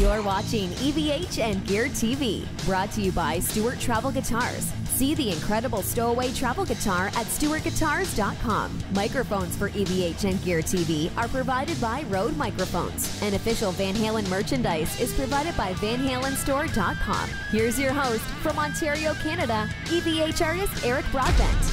You're watching EVH and Gear TV, brought to you by Stewart Travel Guitars. See the incredible stowaway travel guitar at stewartguitars.com. Microphones for EVH and Gear TV are provided by Rode Microphones, and official Van Halen merchandise is provided by VanHalenStore.com. Here's your host from Ontario, Canada, EVH artist Eric Broadbent.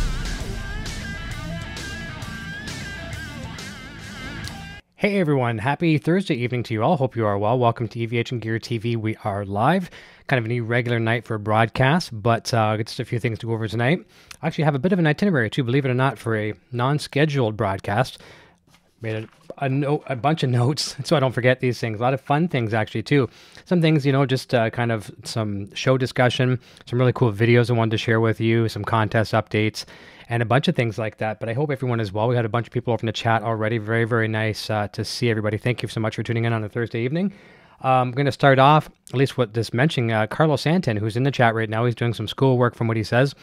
Hey everyone, happy Thursday evening to you all. Hope you are well. Welcome to EVH and Gear TV. We are live, kind of an irregular night for a broadcast, but just a few things to go over tonight. I actually have a bit of an itinerary too, believe it or not, for a non-scheduled broadcast. Made a bunch of notes so I don't forget these things. A lot of fun things actually too. Some things, just kind of some show discussion, some really cool videos I wanted to share with you, some contest updates, and a bunch of things like that. But I hope everyone is well. We had a bunch of people over in the chat already. Very, very nice to see everybody. Thank you so much for tuning in on a Thursday evening. I'm going to start off, at least with this mentioning, Carlo Santin, who's in the chat right now. He's doing some schoolwork from what he says.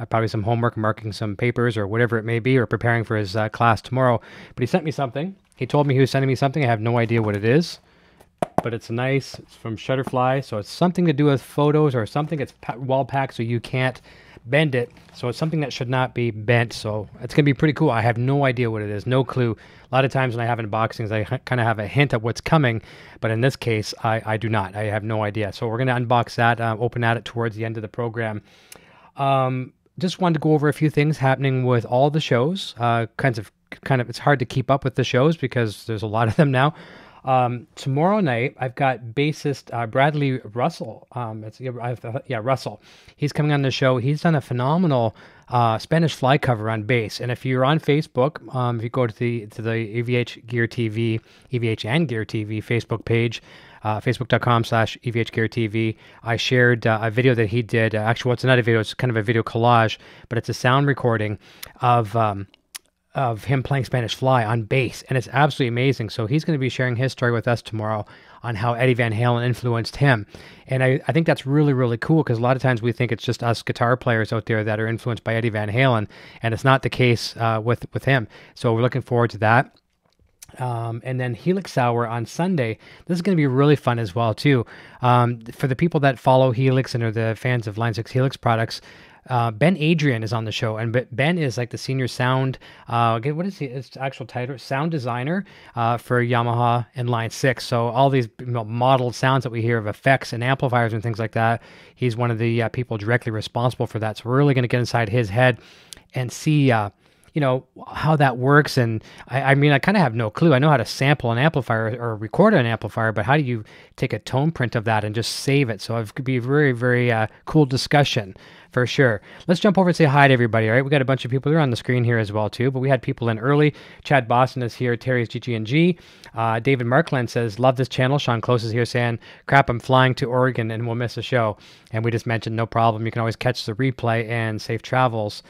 Probably some homework, marking some papers or whatever it may be, or preparing for his class tomorrow. But he sent me something. He told me he was sending me something. I have no idea what it is. But it's nice. It's from Shutterfly. So it's something to do with photos or something. It's wall packed so you can't bend it. So it's something that should not be bent. So it's going to be pretty cool. I have no idea what it is. No clue. A lot of times when I have unboxings, I kind of have a hint of what's coming. But in this case, I do not. I have no idea. So we're going to unbox that, open at it towards the end of the program. Just wanted to go over a few things happening with all the shows. Kind of, it's hard to keep up with the shows because there's a lot of them now. Tomorrow night, I've got bassist Bradley Russell. Russell. He's coming on the show. He's done a phenomenal Spanish fly cover on bass. And if you're on Facebook, if you go to the EVH Gear TV, EVH and Gear TV Facebook page, facebook.com/EVH Gear TV, I shared a video that he did. Actually, it's not a video. It's kind of a video collage, but it's a sound recording of him playing Spanish fly on bass, and it's absolutely amazing. So he's going to be sharing his story with us tomorrow on how Eddie Van Halen influenced him. And I think that's really, really cool because a lot of times we think it's just us guitar players out there that are influenced by Eddie Van Halen, and it's not the case with him. So we're looking forward to that. And then Helix Hour on Sunday. This is going to be really fun as well too. For the people that follow Helix and are the fans of Line 6 Helix products, Ben Adrian is on the show, and Ben is like the senior sound, what is his actual title? Sound designer for Yamaha and Line 6. So all these modeled sounds that we hear of effects and amplifiers and things like that, he's one of the people directly responsible for that. So we're really going to get inside his head and see how that works. And I mean, I kind of have no clue. I know how to sample an amplifier or record an amplifier, but how do you take a tone print of that and just save it? So it could be a very, very cool discussion for sure. Let's jump over and say hi to everybody. All right, we got a bunch of people there on the screen here as well too, but we had people in early. Chad Boston is here. Terry's GG&G. David Markland says, love this channel. Sean Close is here saying, crap, I'm flying to Oregon and we'll miss a show. And we just mentioned, no problem. You can always catch the replay, and safe travels.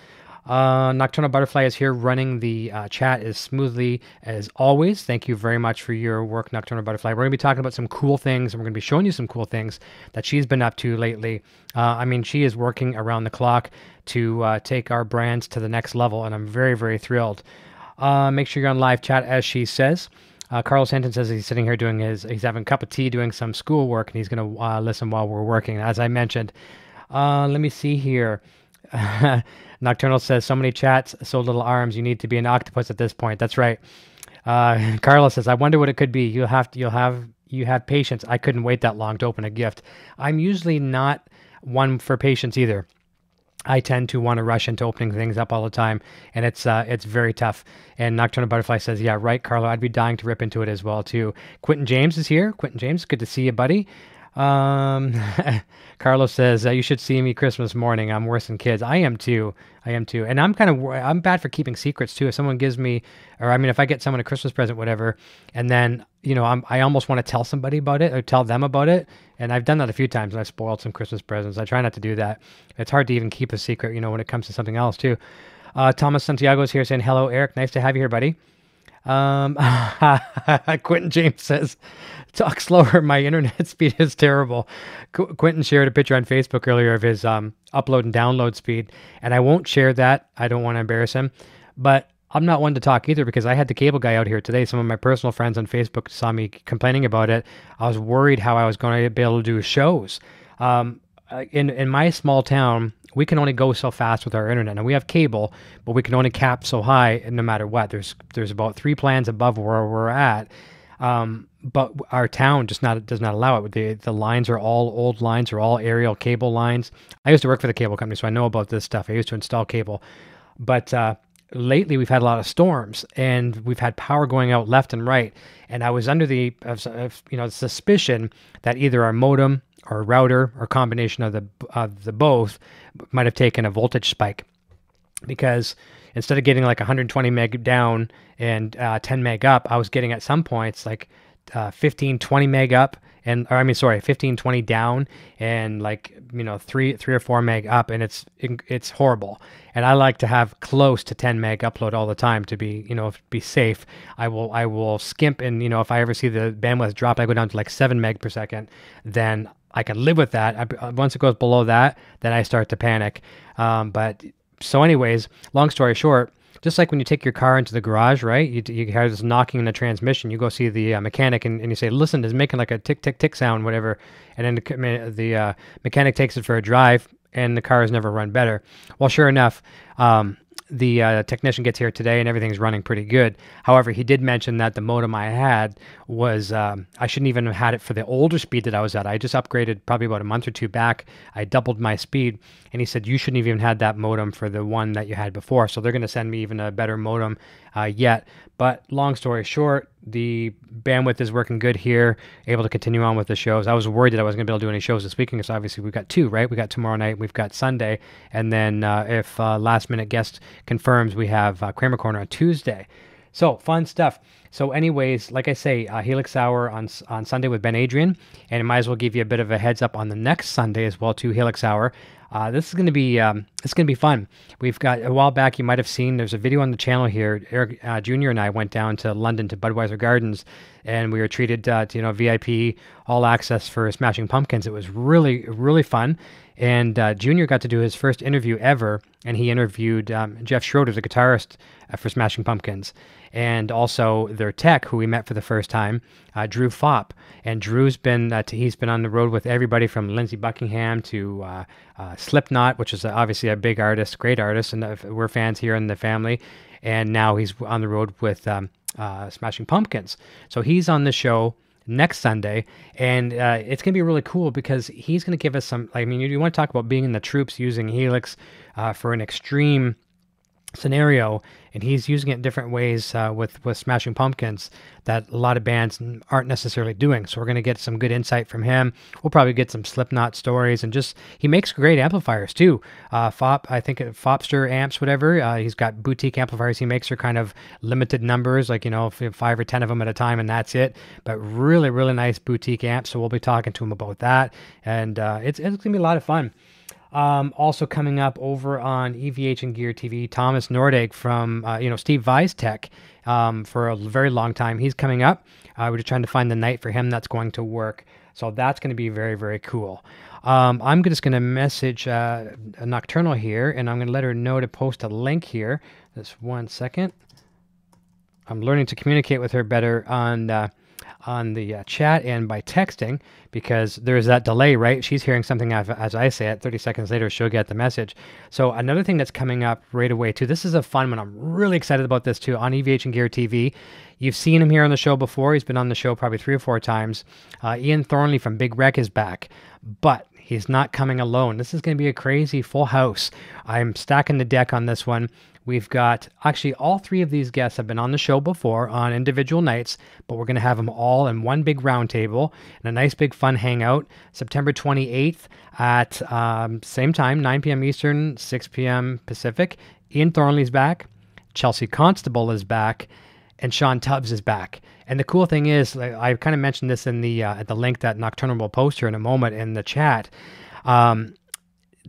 Nocturnal Butterfly is here running the chat as smoothly as always. Thank you very much for your work, Nocturnal Butterfly. We're going to be talking about some cool things, and we're going to be showing you some cool things that she's been up to lately. I mean, she is working around the clock to take our brands to the next level, and I'm very, very thrilled. Make sure you're on live chat, as she says. Carlo Santin says he's sitting here he's having a cup of tea, doing some schoolwork, and he's going to listen while we're working, as I mentioned. Let me see here. Nocturnal says, so many chats, so little arms. You need to be an octopus at this point. That's right. Carlos says, I wonder what it could be. You have patience. I couldn't wait that long to open a gift. I'm usually not one for patience either. I tend to want to rush into opening things up all the time, and it's very tough. And Nocturnal Butterfly says, yeah, right, Carlo. I'd be dying to rip into it as well too. Quentin James is here. Quentin James, good to see you, buddy. Carlos says, you should see me Christmas morning. I'm worse than kids. I am too. And I'm bad for keeping secrets too. If someone gives me, if I get someone a Christmas present, whatever, and then, I almost want to tell somebody about it or tell them about it. And I've done that a few times, and I've spoiled some Christmas presents. I try not to do that. It's hard to even keep a secret, when it comes to something else too. Thomas Santiago is here saying, hello, Eric. Nice to have you here, buddy. Quentin James says, talk slower. My internet speed is terrible. Quentin shared a picture on Facebook earlier of his upload and download speed, and I won't share that. I don't want to embarrass him, but I'm not one to talk either because I had the cable guy out here today. Some of my personal friends on Facebook saw me complaining about it. I was worried how I was going to be able to do shows. In my small town, we can only go so fast with our internet. And we have cable, but we can only cap so high no matter what. There's about 3 plans above where we're at. But our town does not allow it. The lines are all old lines, are all aerial cable lines. I used to work for the cable company, so I know about this stuff. I used to install cable. But lately we've had a lot of storms, and we've had power going out left and right. And I was under the suspicion that either our modem or router or combination of the both might have taken a voltage spike, because instead of getting like 120 meg down and 10 meg up, I was getting at some points like 15, 20 meg up, 15, 20 down, and like 3 or 4 meg up, and it's horrible. And I like to have close to 10 meg upload all the time to be safe. I will skimp, and if I ever see the bandwidth drop, I go down to like 7 meg per second. Then I can live with that. Once it goes below that, then I start to panic. So anyways, long story short, just like when you take your car into the garage, right? You hear this knocking in the transmission. You go see the mechanic and you say, listen, it's making like a tick, tick, tick sound, whatever. And then the mechanic takes it for a drive, and the car has never run better. Well, sure enough, the technician gets here today and everything's running pretty good. However, he did mention that the modem I had was, I shouldn't even have had it for the older speed that I was at. I just upgraded probably about a month or two back. I doubled my speed, and he said, you shouldn't have even had that modem for the one that you had before. So they're going to send me even a better modem yet. But long story short, the bandwidth is working good here, able to continue on with the shows. I was worried that I wasn't going to be able to do any shows this weekend, because obviously we've got 2, right? We got tomorrow night, we've got Sunday, and then if last minute guest confirms, we have Kramer Corner on Tuesday. So fun stuff. So anyways, like I say, Helix Hour on Sunday with Ben Adrian, and I might as well give you a bit of a heads up on the next Sunday as well too, Helix Hour. This is going to be fun. We've got, a while back, you might have seen, there's a video on the channel here. Eric Jr. and I went down to London to Budweiser Gardens, and we were treated to VIP all access for Smashing Pumpkins. It was really, really fun. And Junior got to do his first interview ever, and he interviewed Jeff Schroeder, the guitarist for Smashing Pumpkins, and also their tech, who we met for the first time, Drew Fopp. And Drew's been he's been on the road with everybody from Lindsey Buckingham to Slipknot, which is obviously a big artist, great artist, and we're fans here in the family. And now he's on the road with Smashing Pumpkins. So he's on the show next Sunday, and it's going to be really cool because he's going to give us some, you want to talk about being in the troops using Helix for an extreme scenario, and he's using it in different ways with Smashing Pumpkins that a lot of bands aren't necessarily doing. So we're going to get some good insight from him. We'll probably get some Slipknot stories, and just, he makes great amplifiers too. Fop, I think Fopster amps, whatever. He's got boutique amplifiers. He makes her kind of limited numbers, like 5 or 10 of them at a time, and that's it. But really, really nice boutique amps. So we'll be talking to him about that, and it's going to be a lot of fun. Also coming up over on EVH and Gear TV, Thomas Nordig from, Steve Vy's Tech for a very long time. He's coming up. We're just trying to find the night for him that's going to work. So that's going to be very, very cool. I'm just going to message a Nocturnal here, and I'm going to let her know to post a link here. Just 1 second. I'm learning to communicate with her better on the chat and by texting, because there's that delay, right? She's hearing something as I say it. 30 seconds later, she'll get the message. So another thing that's coming up right away too, this is a fun one. I'm really excited about this too, on EVH and Gear TV. You've seen him here on the show before. He's been on the show probably 3 or 4 times. Ian Thornley from Big Wreck is back, but he's not coming alone. This is going to be a crazy full house. I'm stacking the deck on this one. We've got, actually, all 3 of these guests have been on the show before on individual nights, but we're going to have them all in one big round table and a nice big fun hangout September 28th at same time, 9 p.m. Eastern, 6 p.m. Pacific. Ian Thornley's back, Chelsea Constable is back, and Sean Tubbs is back. And the cool thing is, I kind of mentioned this in the at the link that Nocturnal will post here in a moment in the chat.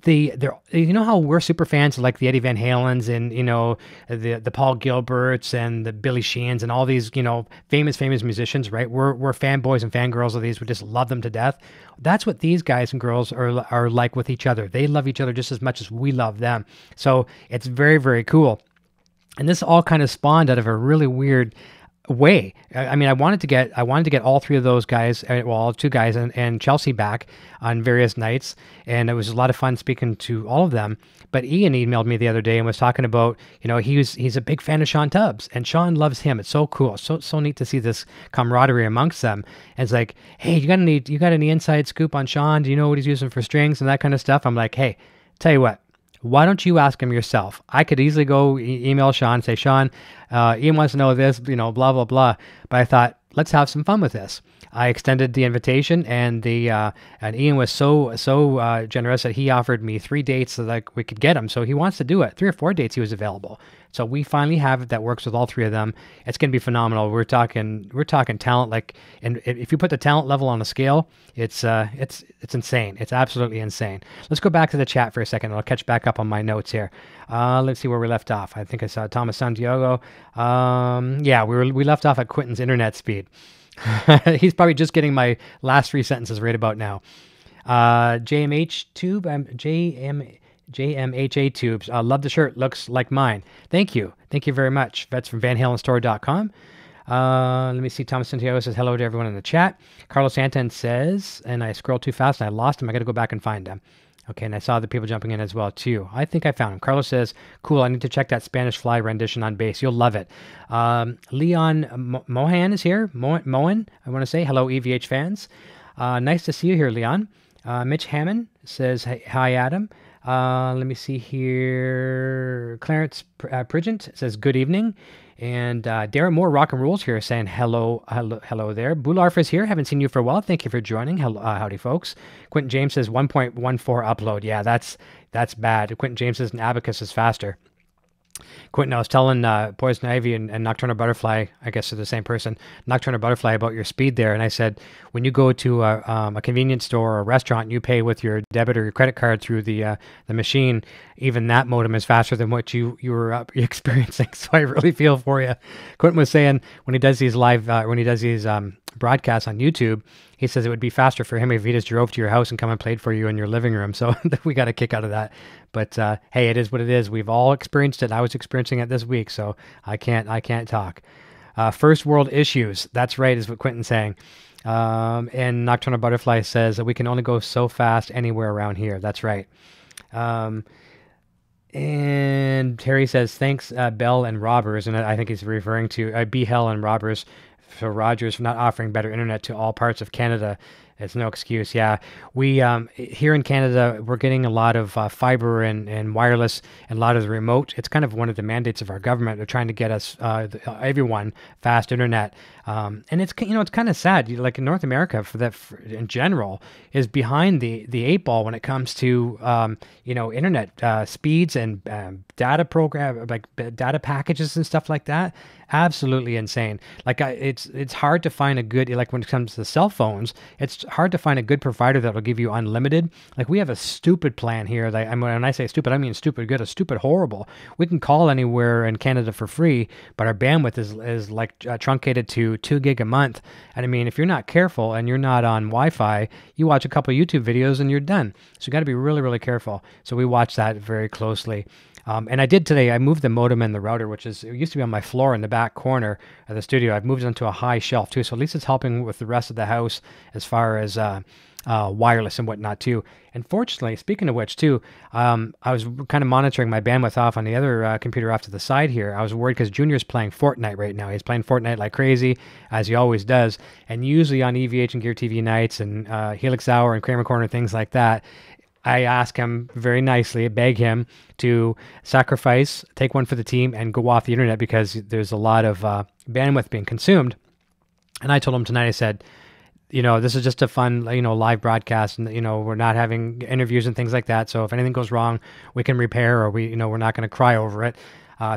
You know how we're super fans of like the Eddie Van Halens and the Paul Gilberts and the Billy Sheehan's and all these famous musicians, right? We're fanboys and fangirls of these. We just love them to death. That's what these guys and girls are like with each other. They love each other just as much as we love them. So it's very, very cool. And this all kind of spawned out of a really weird way. I mean, I wanted to get all three of those guys, well, all two guys and Chelsea back on various nights, and it was a lot of fun speaking to all of them. But Ian emailed me the other day and was talking about, he's a big fan of Sean Tubbs, and Sean loves him. It's so cool, so neat to see this camaraderie amongst them. And it's like, hey, you got any inside scoop on Sean? Do you know what he's using for strings and that kind of stuff? I'm like, hey, tell you what. Why don't you ask him yourself? I could easily go email Sean and say, Sean, Ian wants to know this, blah, blah, blah. But I thought, let's have some fun with this. I extended the invitation, and and Ian was so generous that he offered me 3 dates so that we could get him. So he wants to do it. 3 or 4 dates he was available. So we finally have it that works with all 3 of them. It's going to be phenomenal. We're talking talent, and if you put the talent level on a scale, it's insane. It's absolutely insane. Let's go back to the chat for a second. I'll catch back up on my notes here. Let's see where we left off. I think I saw Thomas Santiago. Yeah, we left off at Quentin's internet speed. He's probably just getting my last 3 sentences right about now. JMH Tube, JMHA Tubes. Love the shirt. Looks like mine. Thank you. Thank you very much. That's from VanHalenStore.com. Let me see. Thomas Santiago says hello to everyone in the chat. Carlo Santin says, and I scrolled too fast and I lost him. I got to go back and find him. Okay, and I saw the people jumping in as well, too. I think I found him. Carlos says, cool, I need to check that Spanish Fly rendition on bass. You'll love it. Leon Mohan is here. Mohan, I want to say. Hello, EVH fans. Nice to see you here, Leon. Mitch Hammond says, hi, Adam. Let me see here. Clarence Prigent says, good evening. And Darrin Moore, Rock and Rolls here, saying hello there. Bularf is here. Haven't seen you for a while. Thank you for joining. Hello, howdy, folks. Quentin James says 1.14 upload. Yeah, that's bad. Quentin James says an Abacus is faster. Quentin, I was telling Poison Ivy and Nocturnal Butterfly, I guess they're the same person, Nocturnal Butterfly, about your speed there. And I said, when you go to a convenience store or a restaurant and you pay with your debit or your credit card through the machine, even that modem is faster than what you were experiencing. So I really feel for you. Quentin was saying when he does these broadcasts on YouTube, he says it would be faster for him if he just drove to your house and come and played for you in your living room. So we got a kick out of that. But hey, it is what it is. We've all experienced it. I was experiencing it this week, so I can't talk. First world issues. That's right, is what Quentin's saying. And Nocturnal Butterfly says that we can only go so fast anywhere around here. That's right. And Terry says, thanks, Bell and Robbers. And I think he's referring to B. Hell and Robbers. For Rogers for not offering better internet to all parts of Canada. It's no excuse. Yeah, we here in Canada, we're getting a lot of fiber and wireless and a lot of the remote. It's kind of one of the mandates of our government. They're trying to get us, everyone, fast internet. And it's kind of sad. Like in North America, in general, is behind the 8 ball when it comes to internet speeds and data data packages and stuff like that. Absolutely insane. Like it's hard to find a good, like when it comes to cell phones, it's hard to find a good provider that will give you unlimited. Like we have a stupid plan here. When I say stupid, I mean stupid good, a stupid horrible. We can call anywhere in Canada for free, but our bandwidth is like truncated to 2 gig a month. And I mean, if you're not careful and you're not on Wi-Fi, you watch a couple of YouTube videos and you're done. So you got to be really, really careful. So we watch that very closely. And I did today, I moved the modem and the router, it used to be on my floor in the back corner of the studio. I've moved it onto a high shelf too. So at least it's helping with the rest of the house as far as wireless and whatnot too. And fortunately, speaking of which too, I was kind of monitoring my bandwidth off on the other computer off to the side here. I was worried because Junior's playing Fortnite right now. He's playing Fortnite like crazy, as he always does. And usually on EVH and Gear TV nights and Helix Hour and Kramer Corner, things like that, I ask him very nicely, beg him to sacrifice, take one for the team, and go off the internet because there's a lot of bandwidth being consumed. And I told him tonight, I said, this is just a fun, live broadcast, and we're not having interviews and things like that. So if anything goes wrong, we can repair, or we're not going to cry over it.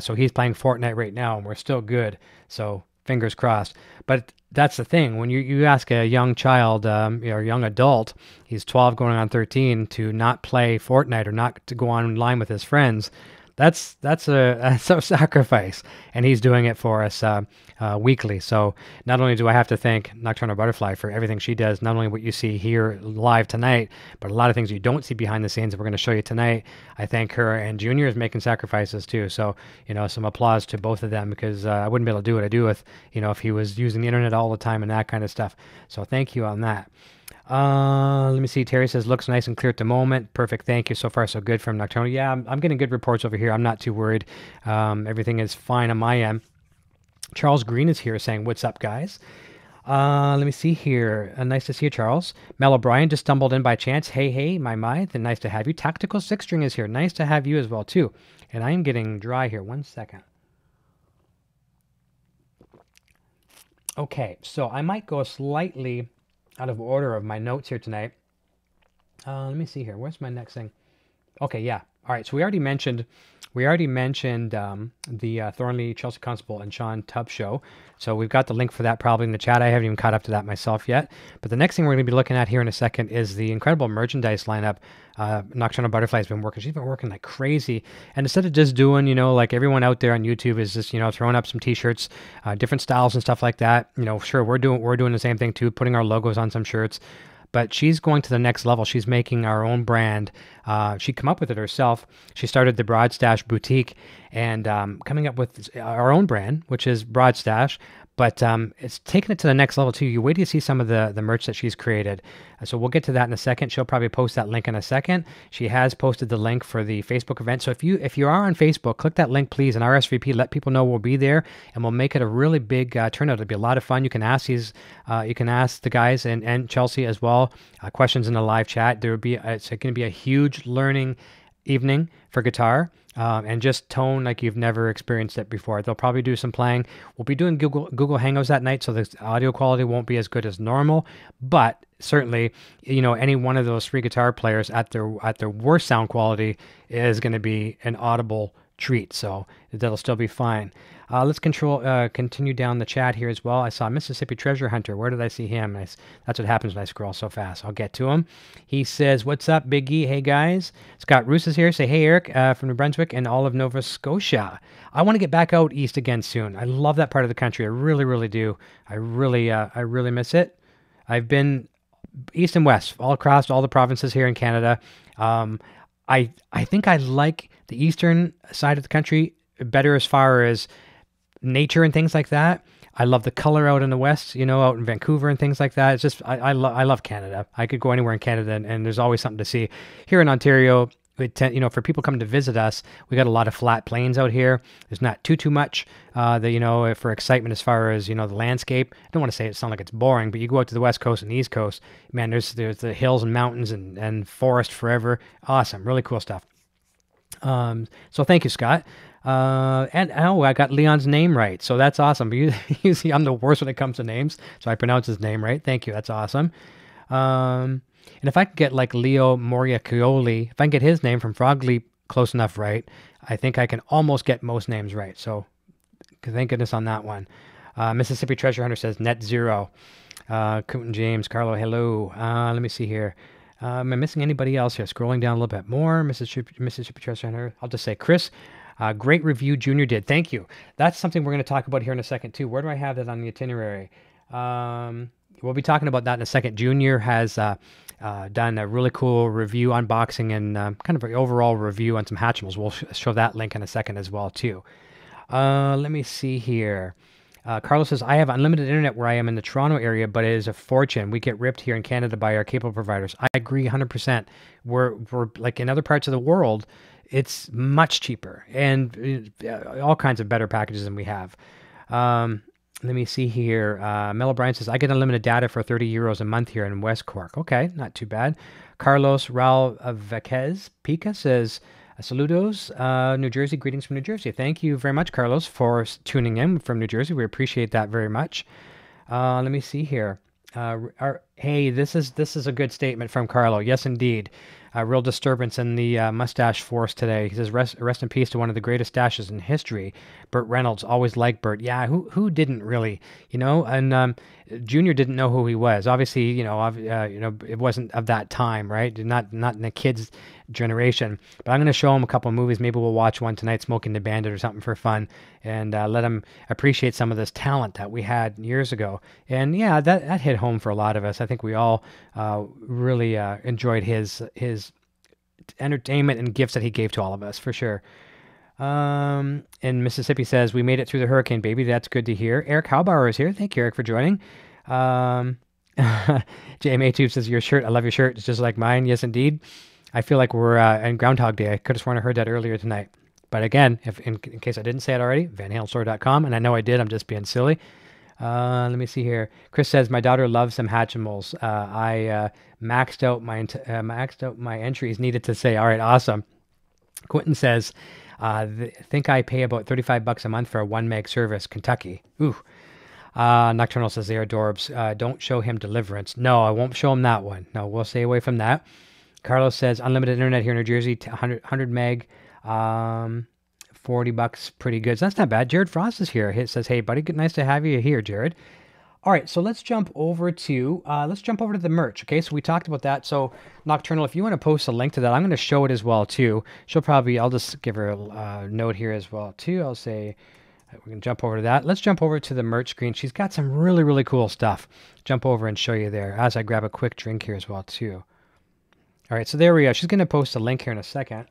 So he's playing Fortnite right now, and we're still good. So fingers crossed. But that's the thing. When you ask a young child, or young adult, he's 12 going on 13, to not play Fortnite or not to go online with his friends, that's a sacrifice, and he's doing it for us weekly. So not only do I have to thank Nocturnal Butterfly for everything she does, not only what you see here live tonight, but a lot of things you don't see behind the scenes that we're going to show you tonight. I thank her, and Junior is making sacrifices too. So, you know, some applause to both of them, because I wouldn't be able to do what I do with, you know, if he was using the internet all the time and that kind of stuff. So thank you on that. Let me see. Terry says, looks nice and clear at the moment. Perfect. Thank you. So far, so good from Nocturnal. Yeah, I'm getting good reports over here. I'm not too worried. Everything is fine on my end. Charles Green is here saying, what's up, guys? Let me see here. Nice to see you, Charles. Mel O'Brien just stumbled in by chance. Hey, my. Then nice to have you. Tactical Six String is here. Nice to have you as well, too. And I am getting dry here. 1 second. Okay, so I might go slightly out of order of my notes here tonight. Let me see here. Where's my next thing? Okay, yeah. All right, so we already mentioned the Thornley, Chelsea Constable, and Sean Tubb show. So we've got the link for that probably in the chat. I haven't even caught up to that myself yet. But the next thing we're going to be looking at here in a second is the incredible merchandise lineup. Nocturnal Butterfly has been working. She's been working like crazy. And instead of just doing, you know, like everyone out there on YouTube is just, you know, throwing up some T-shirts, different styles and stuff like that. You know, sure, we're doing the same thing too, putting our logos on some shirts. But she's going to the next level. She's making our own brand. She come up with it herself. She started the Broad Stash Boutique and coming up with our own brand, which is Broad Stash. But it's taken it to the next level too. You wait till you see some of the merch that she's created. So we'll get to that in a second. She'll probably post that link in a second. She has posted the link for the Facebook event. So if you are on Facebook, click that link, please, and RSVP. Let people know we'll be there, and we'll make it a really big turnout. It'll be a lot of fun. You can ask the guys and Chelsea as well questions in the live chat. It's going to be a huge learning evening for guitar. And just tone like you've never experienced it before. They'll probably do some playing. We'll be doing Google Hangouts that night, so the audio quality won't be as good as normal. But certainly, you know, any one of those three guitar players at their worst sound quality is going to be an audible treat. So that'll still be fine. Let's continue down the chat here as well. I saw Mississippi Treasure Hunter. Where did I see him? That's what happens when I scroll so fast. I'll get to him. He says, what's up, Big E? Hey, guys. Scott Roos is here. Say, hey, Eric from New Brunswick and all of Nova Scotia. I want to get back out east again soon. I love that part of the country. I really, really do. I really miss it. I've been east and west, all across all the provinces here in Canada. I think I like the eastern side of the country better as far as nature and things like that. I love the color out in the west, you know, out in Vancouver and things like that. It's just, I love Canada. I could go anywhere in Canada and there's always something to see. Here in Ontario, you know, for people coming to visit us, we got a lot of flat plains out here. There's not too much, you know, for excitement as far as, you know, the landscape. I don't want to say it sounds like it's boring, but you go out to the west coast and the east coast, man, there's the hills and mountains and forest forever. Awesome. Really cool stuff. So thank you, Scott. I got Leon's name right, so that's awesome. You see, I'm the worst when it comes to names, so I pronounce his name right. Thank you, that's awesome. And if I could get like Leo Moriacioli, if I can get his name from Frog Leap close enough right, I think I can almost get most names right. So thank goodness on that one. Mississippi Treasure Hunter says net zero. Cooten James, Carlo, hello. Let me see here. Am I missing anybody else here? Scrolling down a little bit more. Mississippi Treasure Hunter. I'll just say Chris. Great review Junior did. Thank you. That's something we're going to talk about here in a second too. Where do I have that on the itinerary? We'll be talking about that in a second. Junior has done a really cool review, unboxing, and kind of an overall review on some Hatchimals. We'll show that link in a second as well too. Let me see here. Carlos says, I have unlimited internet where I am in the Toronto area, but it is a fortune. We get ripped here in Canada by our cable providers. I agree 100%. We're like in other parts of the world, it's much cheaper and all kinds of better packages than we have. Let me see here. Mel O'Brien says, I get unlimited data for 30 euros a month here in West Cork. Okay, not too bad. Carlos Raul Vequez Pica says, saludos, New Jersey. Greetings from New Jersey. Thank you very much, Carlos, for tuning in from New Jersey. We appreciate that very much. Let me see here. Hey, this is a good statement from Carlo. Yes, indeed. Real disturbance in the mustache force today. He says, rest in peace to one of the greatest stashes in history. Burt Reynolds, always liked Burt. Yeah, who didn't really, you know? And Junior didn't know who he was. Obviously, it wasn't of that time, right? Not in the kids' generation. But I'm going to show him a couple of movies. Maybe we'll watch one tonight, Smoking the Bandit or something for fun, and let him appreciate some of this talent that we had years ago. And yeah, that hit home for a lot of us. I think we all really enjoyed his entertainment and gifts that he gave to all of us, for sure. And Mississippi says, we made it through the hurricane, baby. That's good to hear. Eric Haubauer is here. Thank you, Eric, for joining. JMA Tube says, your shirt, I love your shirt. It's just like mine. Yes, indeed. I feel like we're in Groundhog Day. I could have sworn I heard that earlier tonight. But again, if in case I didn't say it already, VanHalenStore.com. And I know I did. I'm just being silly. Let me see here. Chris says, my daughter loves some Hatchimals. I maxed out my entries needed to say. All right, awesome. Quentin says, think I pay about $35 a month for a 1 meg service, Kentucky. Ooh. Nocturnal says, they are adorbs. Don't show him Deliverance. No, I won't show him that one. No, we'll stay away from that. Carlos says, unlimited internet here in New Jersey, 100 meg, $40, pretty good. So that's not bad. Jared Frost is here. He says, hey, buddy, nice to have you here, Jared. All right, so let's jump over to the merch. Okay, so we talked about that. So Nocturnal, if you want to post a link to that, I'm going to show it as well too. I'll just give her a note here as well too. I'll say we can jump over to that. Let's jump over to the merch screen. She's got some really, really cool stuff. Jump over and show you there as I grab a quick drink here as well too. All right, so there we go. She's going to post a link here in a second.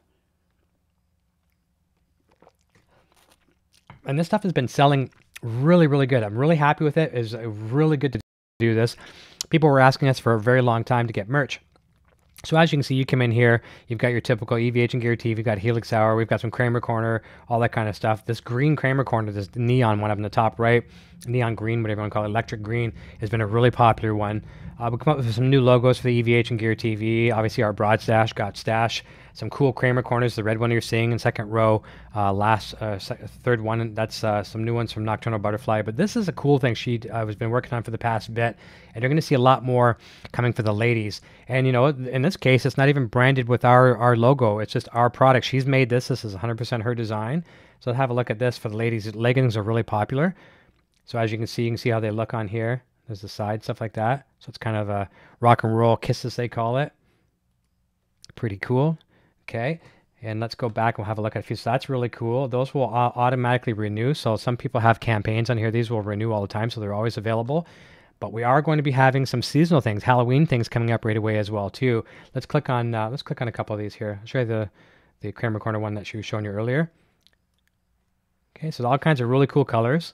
And this stuff has been selling really, really good. I'm really happy with it. It's really good to do this. People were asking us for a very long time to get merch. So as you can see, you come in here, you've got your typical EVH and Gear TV, you've got Helix Hour, we've got some Kramer Corner, all that kind of stuff. This green Kramer Corner, this neon one up in the top right, neon green, whatever you want to call it, electric green, has been a really popular one. We come up with some new logos for the EVH and Gear TV. Obviously, our broad stash got stash. Some cool Kramer Corners, the red one you're seeing in second row. Third one, that's some new ones from Nocturnal Butterfly. But this is a cool thing she has been working on for the past bit. And you're going to see a lot more coming for the ladies. And, you know, in this case, it's not even branded with our logo. It's just our product. She's made this. This is 100% her design. So have a look at this for the ladies. Leggings are really popular. So as you can see how they look on here. There's the side, stuff like that. So it's kind of a rock and roll kisses, they call it. Pretty cool. Okay. And let's go back and we'll have a look at a few. So that's really cool. Those will automatically renew. So some people have campaigns on here. These will renew all the time. So they're always available. But we are going to be having some seasonal things, Halloween things coming up right away as well too. Let's click on a couple of these here. I'll show you the Kramer Corner one that she was showing you earlier. Okay. So all kinds of really cool colors.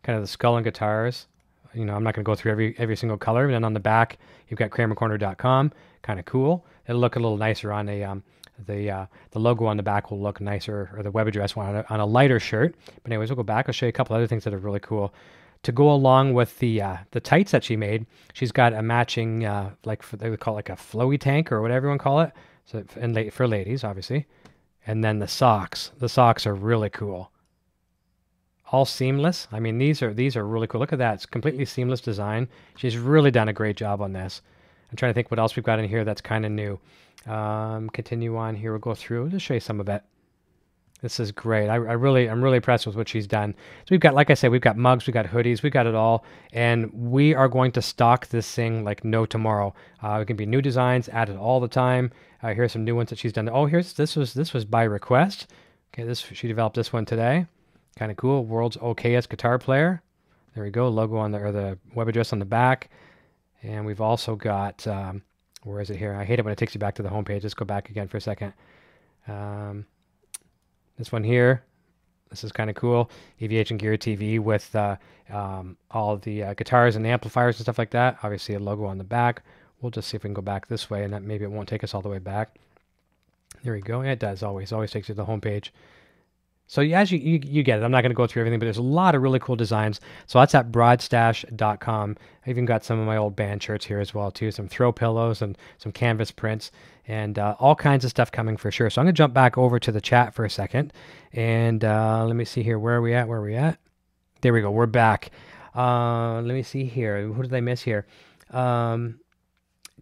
Kind of the skull and guitars. You know, I'm not going to go through every single color. And then on the back, you've got KramerCorner.com. Kind of cool. It'll look a little nicer on the logo on the back will look nicer, or the web address one on a lighter shirt. But anyways, we'll go back. I'll show you a couple other things that are really cool. To go along with the tights that she made, she's got a matching they would call it like a flowy tank or whatever you want to call it. So for ladies, obviously. And then the socks. The socks are really cool. All seamless. I mean, these are really cool. Look at that. It's completely seamless design. She's really done a great job on this. I'm trying to think what else we've got in here that's kind of new. Continue on here. We'll go through. I'll just show you some of it. This is great. I'm really impressed with what she's done. So we've got, like I said, we've got mugs, we've got hoodies, we've got it all. And we are going to stock this thing like no tomorrow. It can be new designs added all the time. Here's some new ones that she's done. Oh, this was by request. Okay, she developed this one today. Kind of cool. World's okayest guitar player. There we go. Logo on the web address on the back. And we've also got, where is it here? I hate it when it takes you back to the homepage. Let's go back again for a second. This one here. This is kind of cool. EVH and Gear TV with all the guitars and the amplifiers and stuff like that. Obviously a logo on the back. We'll just see if we can go back this way, and that maybe it won't take us all the way back. There we go. Yeah, it does always takes you to the homepage. So as you get it, I'm not going to go through everything, but there's a lot of really cool designs. So that's at broadstash.com. I even got some of my old band shirts here as well too, some throw pillows and some canvas prints, and all kinds of stuff coming for sure. So I'm going to jump back over to the chat for a second, and let me see here. Where are we at? There we go. We're back. Let me see here. Who did I miss here?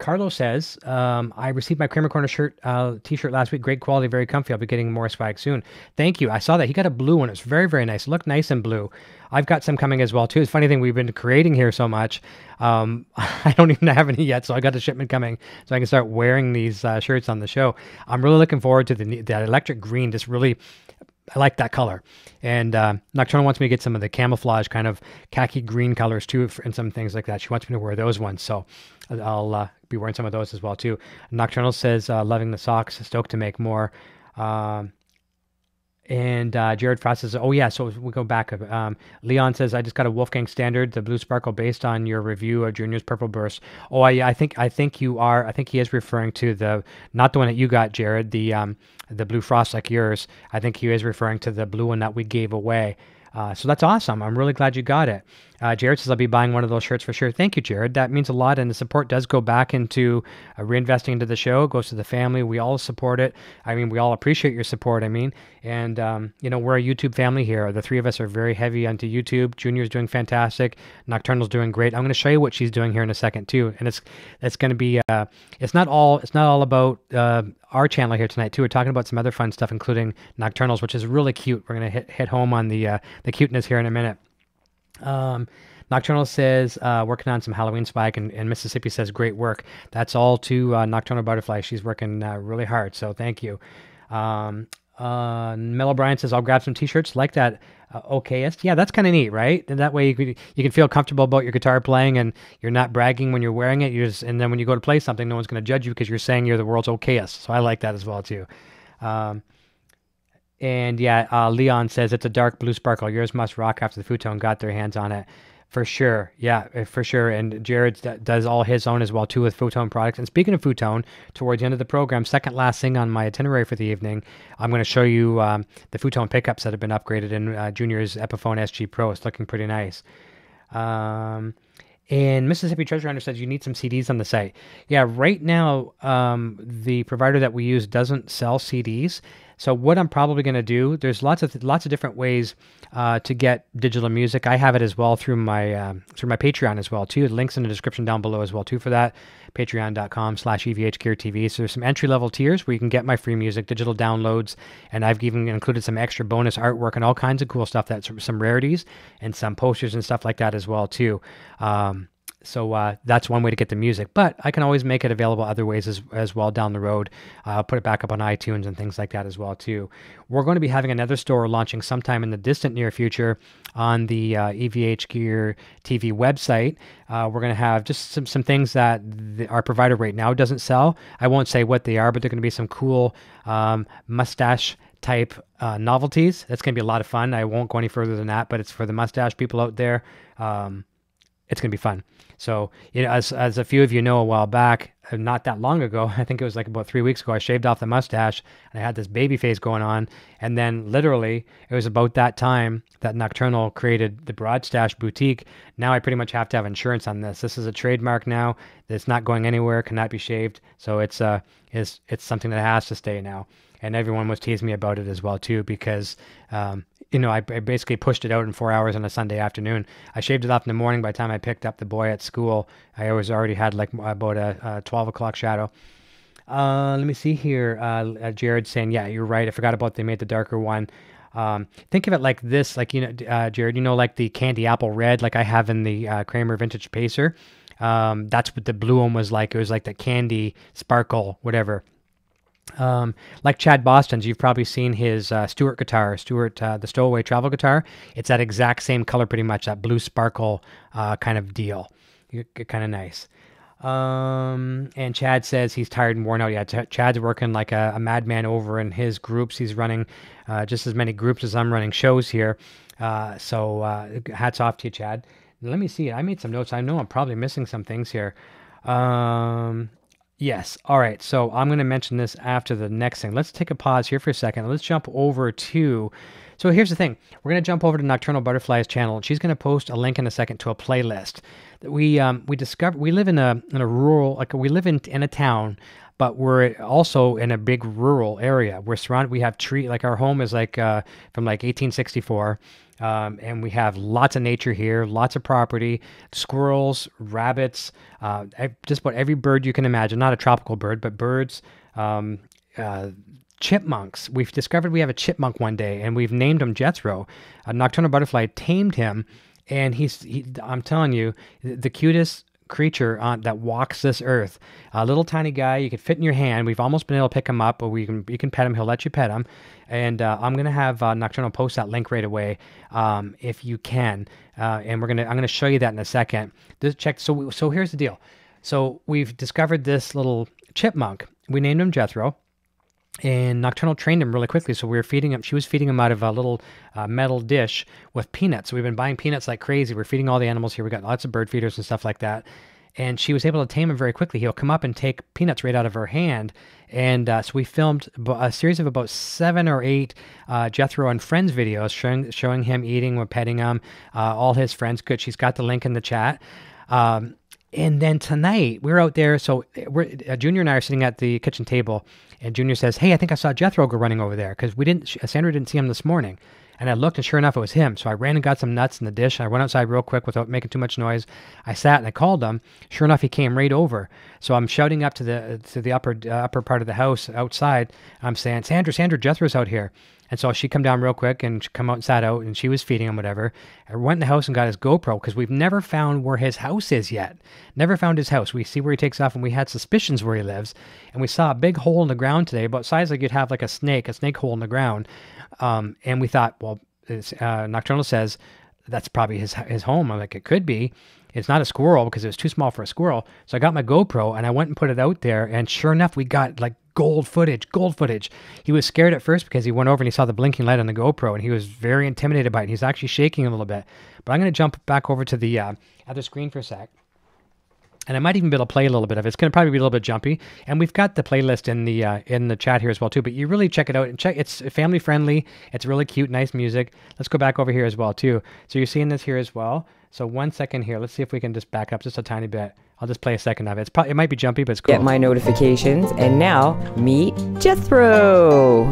Carlo says, I received my Kramer Corner shirt, t-shirt last week. Great quality, very comfy. I'll be getting more swag soon. Thank you. I saw that. He got a blue one. It's very, very nice. It looked nice in blue. I've got some coming as well, too. It's a funny thing. We've been creating here so much. I don't even have any yet, so I got a shipment coming so I can start wearing these shirts on the show. I'm really looking forward to the electric green. Just really... I like that color. And Nocturnal wants me to get some of the camouflage kind of khaki green colors too, and some things like that. She wants me to wear those ones. So I'll be wearing some of those as well too. Nocturnal says, loving the socks, stoked to make more. And Jared Frost says, oh yeah, so we go back. Leon says, I just got a Wolfgang Standard, the Blue Sparkle, based on your review of Junior's Purple Burst. Oh, I think you are. I think he is referring to not the one that you got, Jared, the Blue Frost like yours. I think he is referring to the blue one that we gave away. So that's awesome. I'm really glad you got it. Jared says, I'll be buying one of those shirts for sure. Thank you, Jared. That means a lot, and the support does go back into reinvesting into the show. It goes to the family. We all support it. I mean, we all appreciate your support, and we're a YouTube family here. The three of us are very heavy onto YouTube. Junior's doing fantastic. Nocturnal's doing great. I'm going to show you what she's doing here in a second, too, and it's going to be, it's not all about our channel here tonight, too. We're talking about some other fun stuff, including Nocturnal's, which is really cute. We're going to hit home on the cuteness here in a minute. Nocturnal says, working on some Halloween swag, and Mississippi says, great work. That's all to Nocturnal Butterfly. She's working really hard, so thank you. Mel O'Brien says, I'll grab some t-shirts like that. Okayest. Yeah, that's kind of neat, right? And that way you can feel comfortable about your guitar playing, and you're not bragging when you're wearing it. And then when you go to play something, no one's going to judge you because you're saying you're the world's okayest. So I like that as well, too. And yeah, Leon says, it's a dark blue sparkle. Yours must rock after the Futon got their hands on it. For sure. Yeah, for sure. And Jared does all his own as well, too, with Futon products. And speaking of Futon, towards the end of the program, second last thing on my itinerary for the evening, I'm going to show you the Futon pickups that have been upgraded in Junior's Epiphone SG Pro. It's looking pretty nice. And Mississippi Treasure Hunter says you need some CDs on the site. Yeah, right now, the provider that we use doesn't sell CDs. So what I'm probably going to do, there's lots of different ways to get digital music. I have it as well through my Patreon as well too. The link's in the description down below as well too for that. Patreon.com/EVH Gear TV. So there's some entry-level tiers where you can get my free music, digital downloads, and I've even included some extra bonus artwork and all kinds of cool stuff. That's some rarities and some posters and stuff like that as well too. So that's one way to get the music, but I can always make it available other ways as well down the road. I'll put it back up on iTunes and things like that as well too. We're going to be having another store launching sometime in the distant near future on the EVH Gear TV website. We're going to have just some things that our provider right now doesn't sell. I won't say what they are, but they're going to be some cool mustache type novelties. That's going to be a lot of fun. I won't go any further than that, but it's for the mustache people out there. It's going to be fun. So, as a few of you know, a while back, not that long ago, I think it was like about 3 weeks ago, I shaved off the mustache and I had this baby face going on. And then literally, it was about that time that Nocturnal created the Broadstache Boutique. Now I pretty much have to have insurance on this. This is a trademark now. It's not going anywhere, cannot be shaved. So it's something that has to stay now. And everyone was teasing me about it as well, too, because, I basically pushed it out in 4 hours on a Sunday afternoon. I shaved it off in the morning. By the time I picked up the boy at school, I already had like about a 12 o'clock shadow. Let me see here. Jared saying, yeah, you're right. I forgot about they made the darker one. Think of it like this, like, Jared, like the candy apple red, like I have in the Kramer Vintage Pacer. That's what the blue one was like. It was like the candy sparkle, whatever. Like Chad Boston's, you've probably seen his Stewart guitar, the Stowaway travel guitar. It's that exact same color, pretty much, that blue sparkle kind of deal. Kind of nice. And Chad says he's tired and worn out. Yeah, Chad's working like a madman over in his groups. He's running just as many groups as I'm running shows here. So hats off to you, Chad. Let me see. I made some notes. I know I'm probably missing some things here. Yes. All right. So I'm going to mention this after the next thing. Let's take a pause here for a second. Let's jump over to... So here's the thing. We're going to jump over to Nocturnal Butterfly's channel. She's going to post a link in a second to a playlist that we discovered. We live in a rural, like we live in a town but we're also in a big rural area. We're surrounded. We have tree. Like our home is like from like 1864. And we have lots of nature here, lots of property, squirrels, rabbits, just about every bird you can imagine. Not a tropical bird, but birds, chipmunks. We've discovered we have a chipmunk one day, and we've named him Jethro. A nocturnal butterfly tamed him, and I'm telling you, the cutest creature that walks this earth. A little tiny guy, you could fit in your hand. We've almost been able to pick him up, but you can pet him. He'll let you pet him. And I'm gonna have Nocturnal post that link right away, if you can. And I'm gonna show you that in a second. Check. So here's the deal. So we've discovered this little chipmunk. We named him Jethro. And Nocturnal trained him really quickly, so we were feeding him. She was feeding him out of a little metal dish with peanuts. So we've been buying peanuts like crazy. We're feeding all the animals here. We got lots of bird feeders and stuff like that. And she was able to tame him very quickly. He'll come up and take peanuts right out of her hand. And so we filmed a series of about 7 or 8 Jethro and Friends videos showing him eating, we're petting him, all his friends. Good. She's got the link in the chat. And then tonight, we're out there, so Junior and I are sitting at the kitchen table, and Junior says, hey, I think I saw Jethro go running over there, because Sandra didn't see him this morning. And I looked, and sure enough, it was him. So I ran and got some nuts in the dish, and I went outside real quick without making too much noise. I sat, and I called him. Sure enough, he came right over. So I'm shouting up to the upper part of the house outside. I'm saying, Sandra, Jethro's out here. And so she come down real quick and she come out and sat out, and she was feeding him whatever. I went in the house and got his GoPro, because we've never found where his house is yet. Never found his house. We see where he takes off, and we had suspicions where he lives. And we saw a big hole in the ground today, about size like you'd have like a snake hole in the ground. And we thought, well, Nocturnal says that's probably his home. I'm like, it could be. It's not a squirrel, because it was too small for a squirrel. So I got my GoPro and I went and put it out there, and sure enough, we got like gold footage. He was scared at first because he went over and he saw the blinking light on the GoPro, and he was very intimidated by it. He's actually shaking a little bit. But I'm going to jump back over to the other screen for a sec. And I might even be able to play a little bit of it. It's going to probably be a little bit jumpy. And we've got the playlist in the chat here as well too. But you really check it out and check. It's family friendly. It's really cute, nice music. Let's go back over here as well too. So you're seeing this here as well. So 1 second here. Let's see if we can just back up just a tiny bit. I'll just play a second of it. It might be jumpy, but it's cool. Get my notifications, and now meet Jethro.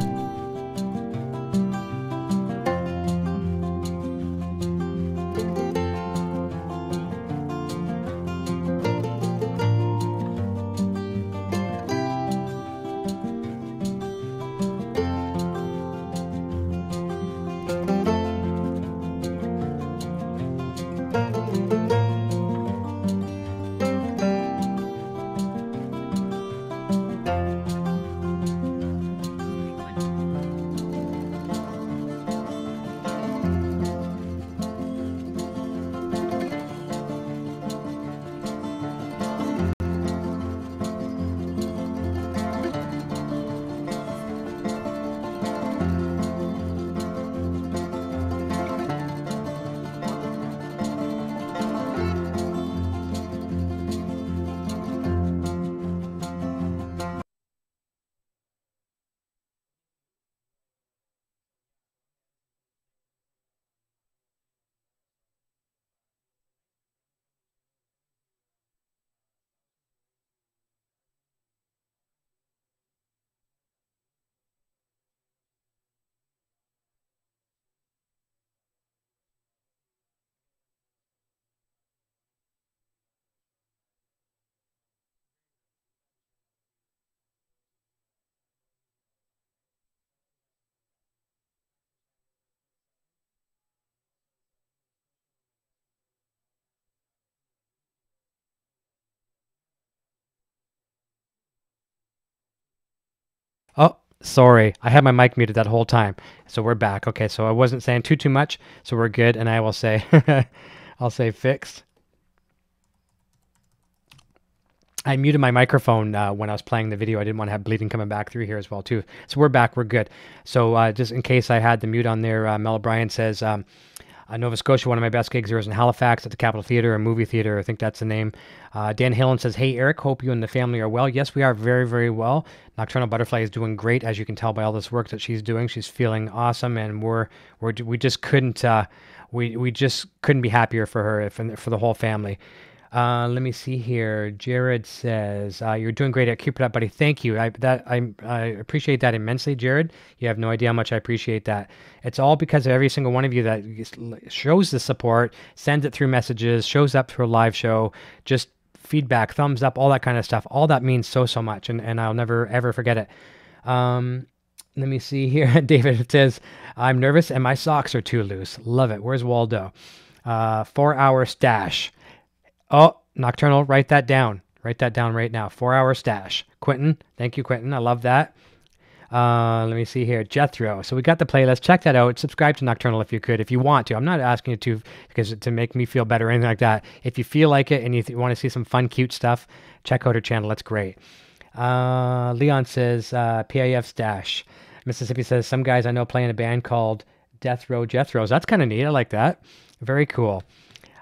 Oh, sorry. I had my mic muted that whole time. So we're back. Okay, so I wasn't saying too much, so we're good. And I will say, I'll say fixed. I muted my microphone when I was playing the video. I didn't want to have bleeding coming back through here as well, too. So we're back. We're good. So just in case I had the mute on there, Mel O'Brien says, Nova Scotia, one of my best gigs there was in Halifax at the Capitol Theatre, a movie theater. I think that's the name. Dan Hillen says, hey, Eric, hope you and the family are well. Yes, we are very, very well. Nocturnal Butterfly is doing great, as you can tell by all this work that she's doing. She's feeling awesome, and we just couldn't we just couldn't be happier for her and for the whole family. Let me see here. Jared says, "You're doing great. Keep it up, buddy. Thank you. I appreciate that immensely, Jared. You have no idea how much I appreciate that. It's all because of every single one of you that shows the support, sends it through messages, shows up through a live show, just feedback, thumbs up, all that kind of stuff. All that means so much, and I'll never ever forget it." Let me see here. David says, "I'm nervous and my socks are too loose. Love it. Where's Waldo? 4-hour stash." Oh, Nocturnal, write that down. Write that down right now. 4-hour stash. Quentin, thank you, Quentin. I love that. Let me see here. Jethro. So we got the playlist. Check that out. Subscribe to Nocturnal if you could, if you want to. I'm not asking you to because to make me feel better or anything like that. If you feel like it and you want to see some fun, cute stuff, check out her channel. That's great. Leon says, PIF stash. Mississippi says, some guys I know play in a band called Death Row Jethros. That's kind of neat. I like that. Very cool.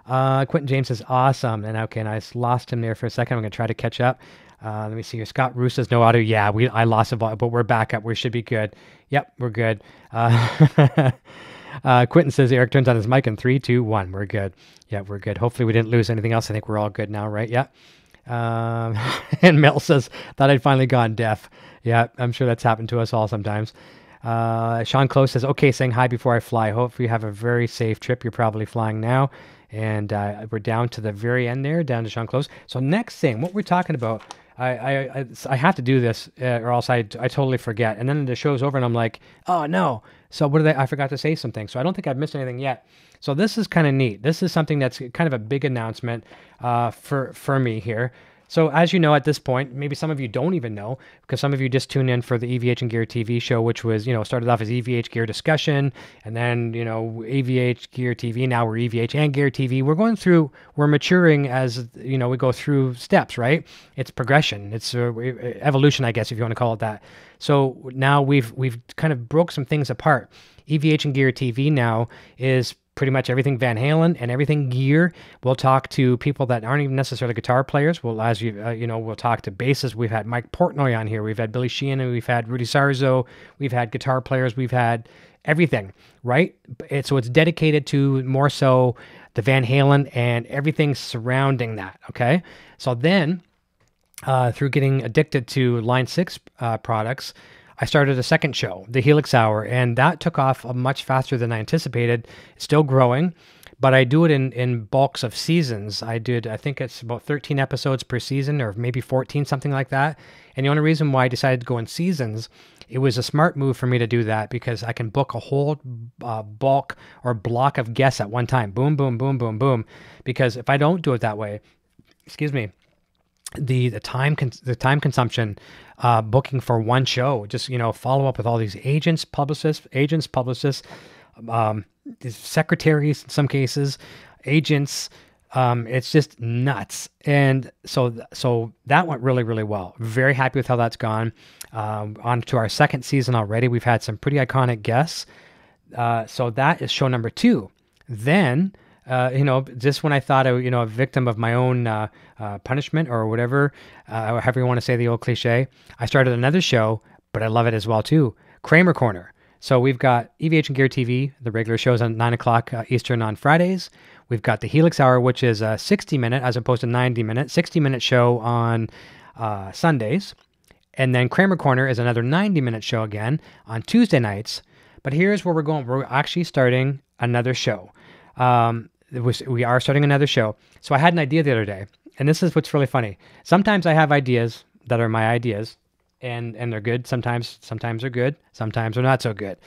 Quentin James says, awesome. And okay, and I lost him there for a second. I'm going to try to catch up. Let me see here. Scott Roos says, no audio. Yeah, I lost a volume, but we're back up. We should be good. Yep, we're good. Quentin says, Eric turns on his mic in 3, 2, 1. We're good. Yeah, we're good. Hopefully we didn't lose anything else. I think we're all good now, right? Yeah. And Mel says, thought I'd finally gone deaf. Yeah, I'm sure that's happened to us all sometimes. Sean Close says, okay, saying hi before I fly. Hope you have a very safe trip. You're probably flying now. And we're down to the very end there, down to Sean Close. So next thing, what we're talking about, I have to do this or else I totally forget. And then the show's over and I'm like, oh no. So what did I forgot to say something. So I don't think I've missed anything yet. So this is kind of neat. This is something that's kind of a big announcement for me here. So as you know, at this point, maybe some of you don't even know, because some of you just tuned in for the EVH and Gear TV show, which was, started off as EVH Gear Discussion, and then, EVH Gear TV. Now we're EVH and Gear TV. We're maturing as, we go through steps, right? It's progression. It's evolution, I guess, if you want to call it that. So now we've kind of broke some things apart. EVH and Gear TV now is pretty much everything Van Halen and everything gear. We'll talk to people that aren't even necessarily guitar players. We'll, as you, we'll talk to bassists. We've had Mike Portnoy on here. We've had Billy Sheehan. We've had Rudy Sarzo. We've had guitar players. We've had everything, right? So it's dedicated to more so the Van Halen and everything surrounding that, okay? So then, through getting addicted to Line 6 products, I started a second show, the Helix Hour, and that took off much faster than I anticipated. It's still growing, but I do it in bulks of seasons. I think it's about 13 episodes per season, or maybe 14, something like that. And the only reason why I decided to go in seasons, it was a smart move for me to do that because I can book a whole bulk or block of guests at one time. Boom, boom, boom, boom, boom. Because if I don't do it that way, the time consumption booking for one show, just follow up with all these agents, publicists, secretaries in some cases, agents, it's just nuts. And so that went really, really well. Very happy with how that's gone. On to our second season already. We've had some pretty iconic guests. So that is show number 2. Then just when I thought a victim of my own punishment or whatever, however you want to say the old cliche, I started another show, but I love it as well too, Kramer Corner. So we've got EVH and Gear TV, the regular shows on 9 o'clock Eastern on Fridays. We've got the Helix Hour, which is a 60-minute as opposed to 90-minute, 60-minute show on Sundays. And then Kramer Corner is another 90-minute show again on Tuesday nights. But here's where we're going. We're actually starting another show. We are starting another show. So I had an idea the other day, and this is what's really funny. Sometimes I have ideas that are my ideas, and they're good. Sometimes they're good. Sometimes they're not so good.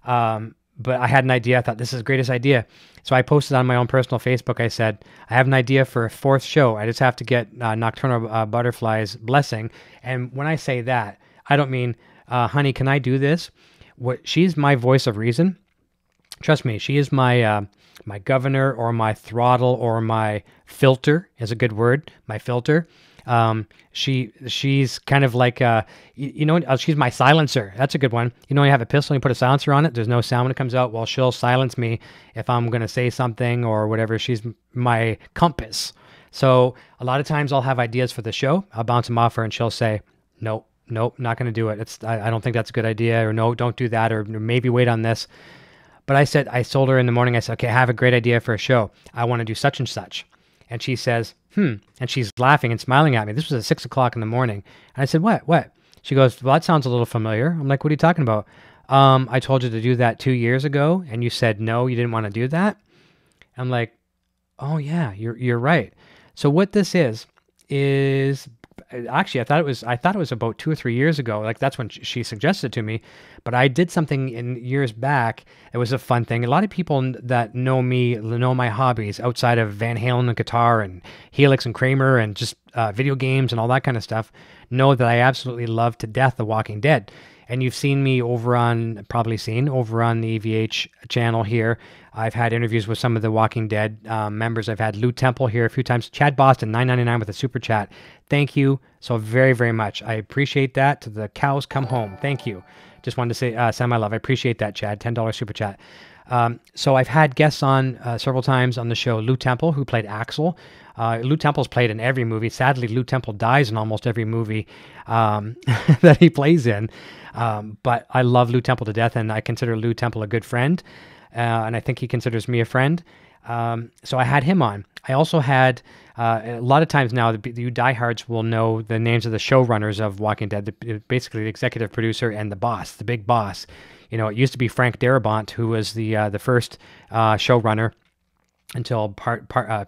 But I had an idea. I thought this is the greatest idea. So I posted on my own personal Facebook. I said, I have an idea for a 4th show. I just have to get Nocturnal Butterfly's blessing. And when I say that, I don't mean, honey, can I do this? She's my voice of reason. Trust me, she is my governor or my throttle or my filter is a good word. My filter. She's kind of like, she's my silencer. That's a good one. You have a pistol and you put a silencer on it. There's no sound when it comes out. Well, she'll silence me if I'm going to say something or whatever. She's my compass. So a lot of times I'll have ideas for the show. I'll bounce them off her and she'll say, nope, not going to do it. I don't think that's a good idea, or no, don't do that, or maybe wait on this. But I told her in the morning, I said, okay, I have a great idea for a show. I want to do such and such. And she says, and she's laughing and smiling at me. This was at 6 o'clock in the morning. And I said, what? She goes, well, that sounds a little familiar. I'm like, what are you talking about? I told you to do that 2 years ago, and you said no, you didn't want to do that. I'm like, oh yeah, you're right. So what this is actually, I thought it was about 2 or 3 years ago. Like that's when she suggested it to me. But I did something in years back. It was a fun thing. A lot of people that know me know my hobbies outside of Van Halen and guitar and Helix and Kramer and just video games and all that kind of stuff know that I absolutely love to death The Walking Dead. And you've seen me over on the EVH channel here. I've had interviews with some of the Walking Dead members. I've had Lou Temple here a few times. Chad Boston, $9.99 with a super chat. Thank you so very, very much. I appreciate that. To the cows come home. Thank you. Just wanted to say, send my love. I appreciate that, Chad. $10 super chat. So I've had guests on several times on the show. Lou Temple, who played Axel. Lou Temple's played in every movie. Sadly, Lou Temple dies in almost every movie that he plays in. But I love Lou Temple to death, and I consider Lou Temple a good friend. And I think he considers me a friend. So I had him on. I also had, a lot of times now, you diehards will know the names of the showrunners of Walking Dead, basically the executive producer and the boss, the big boss. You know, it used to be Frank Darabont, who was the first showrunner until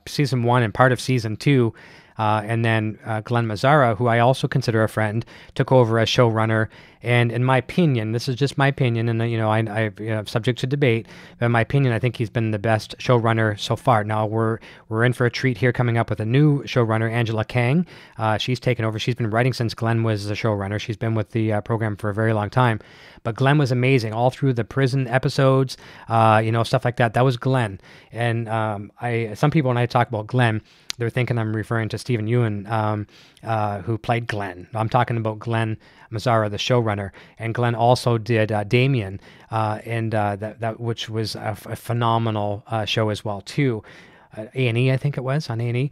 season 1 and part of season 2. And then Glenn Mazzara, who I also consider a friend, took over as showrunner. And in my opinion, this is just my opinion, and I'm subject to debate. But in my opinion, I think he's been the best showrunner so far. Now we're in for a treat here, coming up with a new showrunner, Angela Kang. She's taken over. She's been writing since Glenn was the showrunner. She's been with the program for a very long time. But Glenn was amazing all through the prison episodes, stuff like that. That was Glenn. And some people, when I talk about Glenn, they're thinking I'm referring to Stephen Ewan, who played Glenn. I'm talking about Glenn Mazzara, the showrunner. And Glenn also did Damien, which was a phenomenal show as well, too. A&E, I think it was, on A&E.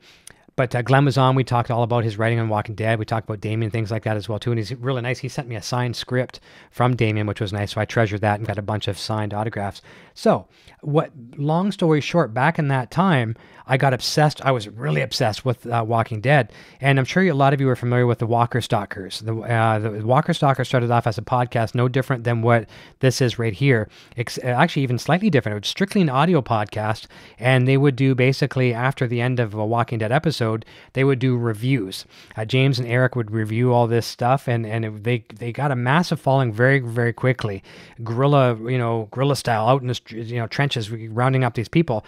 But Glenn was on. We talked all about his writing on Walking Dead. We talked about Damien, things like that as well, too. And he's really nice. He sent me a signed script from Damien, which was nice. So I treasured that and got a bunch of signed autographs. So long story short, back in that time, I got obsessed. I was really obsessed with Walking Dead. And I'm sure a lot of you are familiar with the Walker Stalkers. The Walker Stalkers started off as a podcast, no different than what this is right here. Actually, even slightly different. It was strictly an audio podcast. And they would do basically, after the end of a Walking Dead episode, they would do reviews. James and Eric would review all this stuff, and they got a massive following very, very quickly. Guerrilla style, out in the trenches, rounding up these people.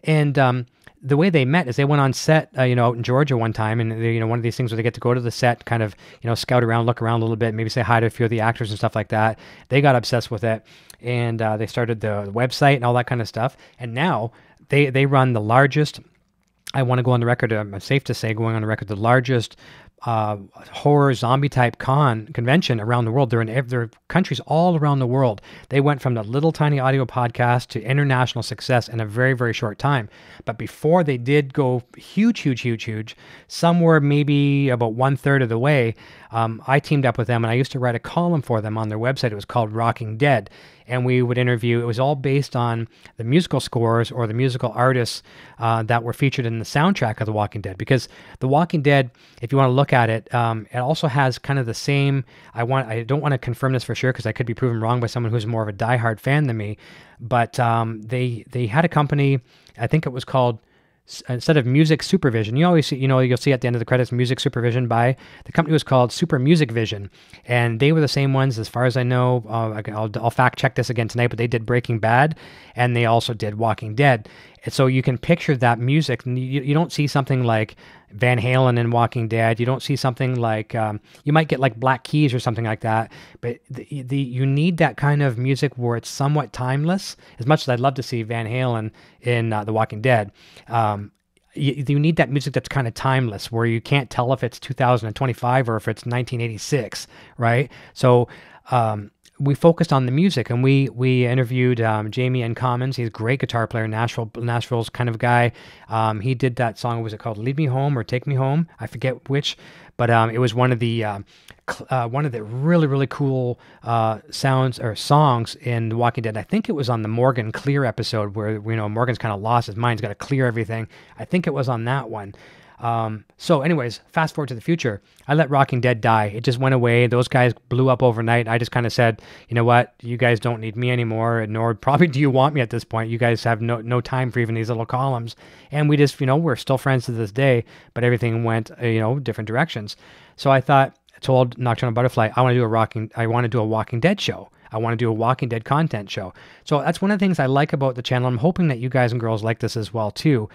And the way they met is they went on set, out in Georgia one time, and one of these things where they get to go to the set, kind of, scout around, look around a little bit, maybe say hi to a few of the actors and stuff like that. They got obsessed with it, and they started the website and all that kind of stuff. And now they run the largest, I want to go on the record, I'm safe to say, going on the record, the largest horror zombie type convention around the world. They're in their countries all around the world. They went from the little tiny audio podcast to international success in a very, very short time. But before they did go huge, somewhere maybe about 1/3 of the way, I teamed up with them, and I used to write a column for them on their website. It was called Rocking Dead. And we would interview, it was all based on the musical scores or the musical artists that were featured in the soundtrack of The Walking Dead. Because The Walking Dead, if you want to look at it, it also has kind of the same, I don't want to confirm this for sure because I could be proven wrong by someone who's more of a diehard fan than me, but they had a company, I think it was called, instead of Music Supervision, you always see, you'll see at the end of the credits, Music Supervision by, the company was called Super Music Vision, and they were the same ones, as far as I know. I'll fact check this again tonight, but they did Breaking Bad, and they also did Walking Dead. And so you can picture that music, and you don't see something like Van Halen in Walking Dead. You don't see something like, you might get like Black Keys or something like that, but you need that kind of music where it's somewhat timeless. As much as I'd love to see Van Halen in The Walking Dead, you need that music that's kind of timeless, where you can't tell if it's 2025 or if it's 1986, right? So we focused on the music, and we interviewed Jamie N. Commons. He's a great guitar player, Nashville's kind of guy. He did that song. Was it called "Lead Me Home" or "Take Me Home"? I forget which, but it was one of the really, really cool sounds or songs in The Walking Dead. I think it was on the Morgan Clear episode where Morgan's kind of lost his mind. He's got to clear everything. I think it was on that one. So anyways, fast forward to the future. I let Walking Dead die. It just went away. Those guys blew up overnight. I just kind of said, you know what? You guys don't need me anymore, nor probably do you want me at this point. You guys have no time for even these little columns. And we just, we're still friends to this day, but everything went, different directions. So I told Nocturnal Butterfly, I want to do a Walking Dead show. I want to do a Walking Dead content show. So that's one of the things I like about the channel. I'm hoping that you guys and girls like this as well too,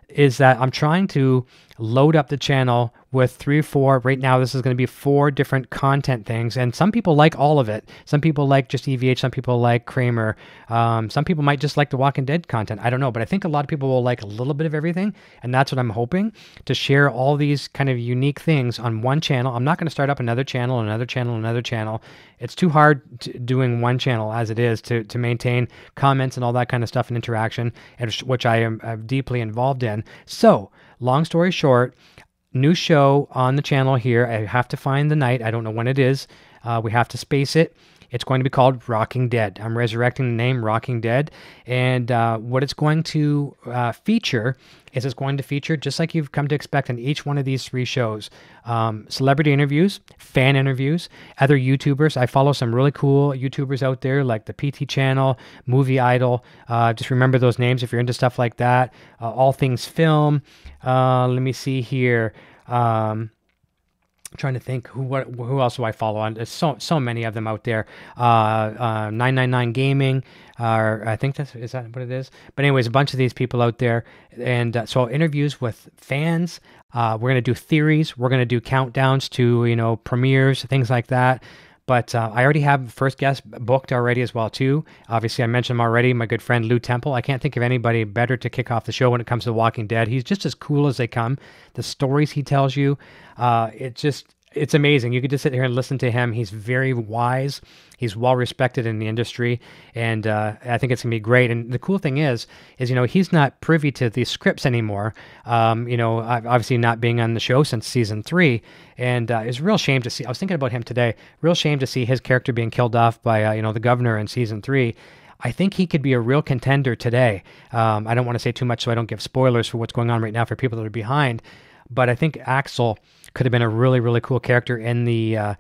is that I'm trying to load up the channel with 3 or 4. Right now, this is going to be 4 different content things. And some people like all of it. Some people like just EVH. Some people like Kramer. Some people might just like the Walking Dead content. I don't know. But I think a lot of people will like a little bit of everything. And that's what I'm hoping, to share all these kind of unique things on one channel. I'm not going to start up another channel, another channel, another channel. It's too hard doing one channel as it is to maintain comments and all that kind of stuff and interaction, which I am deeply involved in. So, long story short, new show on the channel here. I have to find the night. I don't know when it is. We have to space it. It's going to be called Rocking Dead. I'm resurrecting the name Rocking Dead. And what it's going to feature is it's going to feature, just like you've come to expect in each one of these 3 shows, celebrity interviews, fan interviews, other YouTubers. I follow some really cool YouTubers out there like the PT Channel, Movie Idol. Just remember those names if you're into stuff like that. All Things Film. Let me see here. I'm trying to think who else do I follow on. There's so many of them out there. 999 Gaming, I think is that what it is? But anyways, a bunch of these people out there, and so interviews with fans. We're gonna do theories. We're gonna do countdowns to premieres, things like that. But I already have first guest booked already as well too. Obviously, I mentioned him already, my good friend Lou Temple. I can't think of anybody better to kick off the show when it comes to Walking Dead. He's just as cool as they come. The stories he tells you, it's amazing. You could just sit here and listen to him. He's very wise. He's well respected in the industry, and I think it's gonna be great. And the cool thing is he's not privy to these scripts anymore. Obviously not being on the show since season 3, and it's a real shame to see. I was thinking about him today. Real shame to see his character being killed off by the governor in season 3. I think he could be a real contender today. I don't want to say too much so I don't give spoilers for what's going on right now for people that are behind. But I think Axel could have been a really, really cool character in the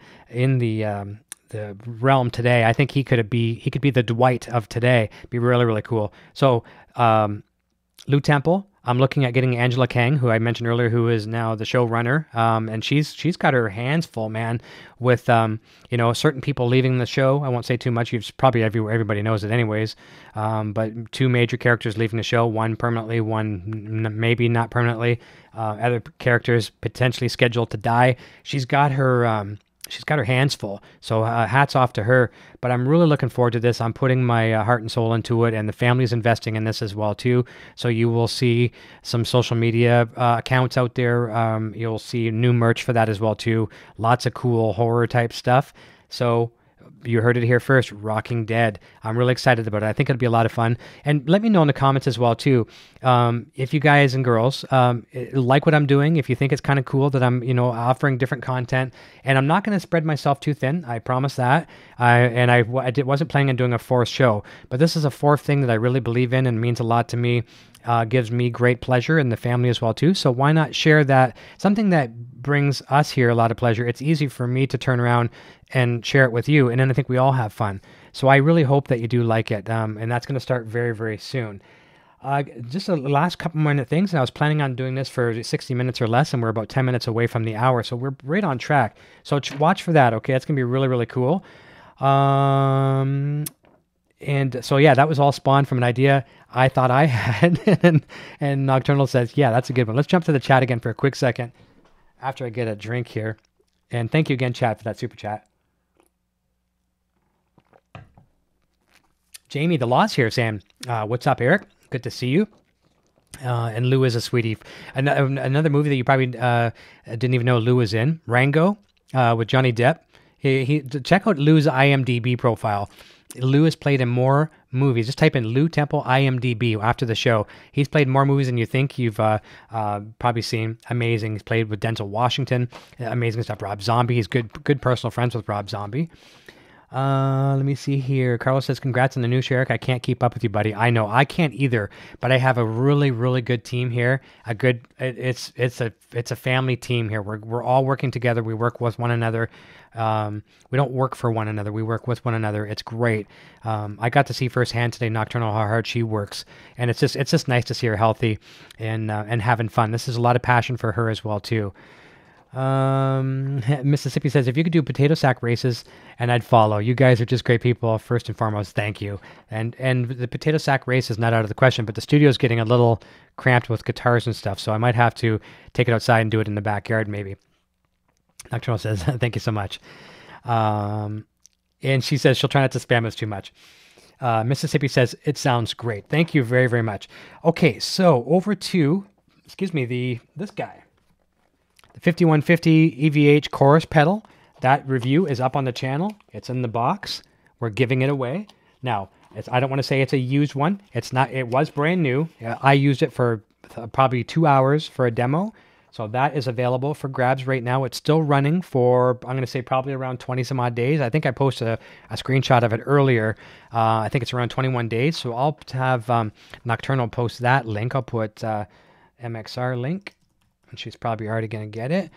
realm today. I think he could be the Dwight of today. Be really, really cool. So Lou Temple, I'm looking at getting Angela Kang, who I mentioned earlier, who is now the showrunner, and she's got her hands full, man, with certain people leaving the show. I won't say too much. You've probably everybody knows it anyways. But 2 major characters leaving the show, one permanently, one maybe not permanently. Other characters potentially scheduled to die. She's got her hands full. So hats off to her. But I'm really looking forward to this. I'm putting my heart and soul into it, and the family's investing in this as well too. So you will see some social media accounts out there. You'll see new merch for that as well too. Lots of cool horror type stuff. So you heard it here first, Rocking Dead. I'm really excited about it. I think it'll be a lot of fun. And let me know in the comments as well, too, if you guys and girls like what I'm doing, if you think it's kind of cool that I'm, offering different content. And I'm not going to spread myself too thin. I promise that. I wasn't planning on doing a 4th show. But this is a 4th thing that I really believe in and means a lot to me. Gives me great pleasure and the family as well too. So why not share that? Something that brings us here a lot of pleasure. It's easy for me to turn around and share it with you, and then I think we all have fun. So I really hope that you do like it, and that's going to start very, very soon. Just the last couple minute things, and I was planning on doing this for 60 minutes or less, and we're about 10 minutes away from the hour, so we're right on track. So watch for that, okay? That's going to be really, really cool. And so, yeah, that was all spawned from an idea I thought I had. and Nocturnal says, yeah, that's a good one. Let's jump to the chat again for a quick second after I get a drink here. And thank you again, chat, for that super chat. Jamie, the Loss here saying, what's up, Eric? Good to see you. And Lou is a sweetie. Another movie that you probably didn't even know Lou was in, Rango, with Johnny Depp. Check out Lou's IMDb profile. Lou has played in more movies. Just type in Lou Temple IMDb after the show. He's played more movies than you think you've probably seen. Amazing. He's played with Denzel Washington. Amazing stuff. Rob Zombie. He's good personal friends with Rob Zombie. Let me see here. Carlos says, congrats on the new show, Eric. I can't keep up with you, buddy. I know I can't either, but I have a really, really good team here. It's a family team here. We're all working together. We work with one another. We don't work for one another. We work with one another. It's great. I got to see firsthand today, Nocturnal, how hard she works. And it's just nice to see her healthy and having fun. This is a lot of passion for her as well, too. Mississippi says, if you could do potato sack races, and I'd follow. You guys are just great people. First and foremost, thank you. And the potato sack race is not out of the question, but the studio's getting a little cramped with guitars and stuff, so I might have to take it outside and do it in the backyard, maybe. Nocturnal says, thank you so much. And she says she'll try not to spam us too much. Mississippi says, it sounds great. Thank you very, very much. Okay, so over to, this guy. The 5150 EVH chorus pedal. That review is up on the channel. It's in the box. We're giving it away. Now, I don't want to say it's a used one. It's not. It was brand new. I used it for probably 2 hours for a demo. So that is available for grabs right now. It's still running for, I'm going to say probably around 20 some odd days. I think I posted a screenshot of it earlier. I think it's around 21 days. So I'll have Nocturnal post that link. I'll put MXR link. And she's probably already going to get it.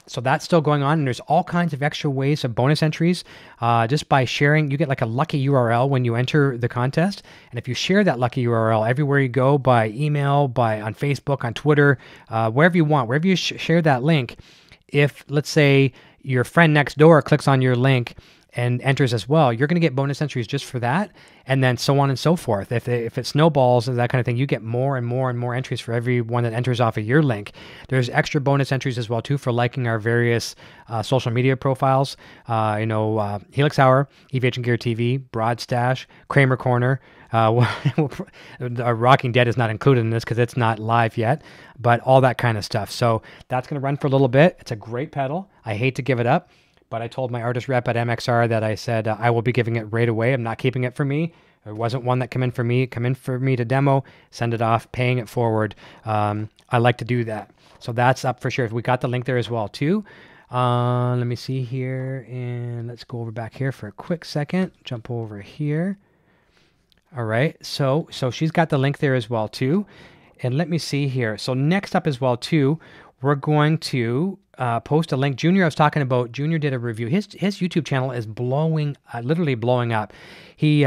So that's still going on. And there's all kinds of extra ways of bonus entries. Just by sharing, you get like a lucky URL when you enter the contest. And if you share that lucky URL everywhere you go, by email, on Facebook, on Twitter, wherever you want, wherever you share that link, if, let's say, your friend next door clicks on your link and enters as well, you're going to get bonus entries just for that, and then so on and so forth. If it snowballs and that kind of thing, you get more and more and more entries for every one that enters off of your link. There's extra bonus entries as well too for liking our various social media profiles. Helix Hour, EVH Gear TV, Broad Stash, Kramer Corner. Rocking Dead is not included in this because it's not live yet, but all that kind of stuff. So that's going to run for a little bit. It's a great pedal. I hate to give it up, but I told my artist rep at MXR that I said I will be giving it right away. I'm not keeping it for me. There wasn't one that come in for me to demo, send it off, paying it forward. I like to do that. So that's up for sure. We got the link there as well too. Let me see here, and let's go over back here for a quick second. Jump over here. All right. So she's got the link there as well too. And let me see here. So next up as well too, we're going to post a link. Junior, I was talking about, Junior did a review. His YouTube channel is literally blowing up. He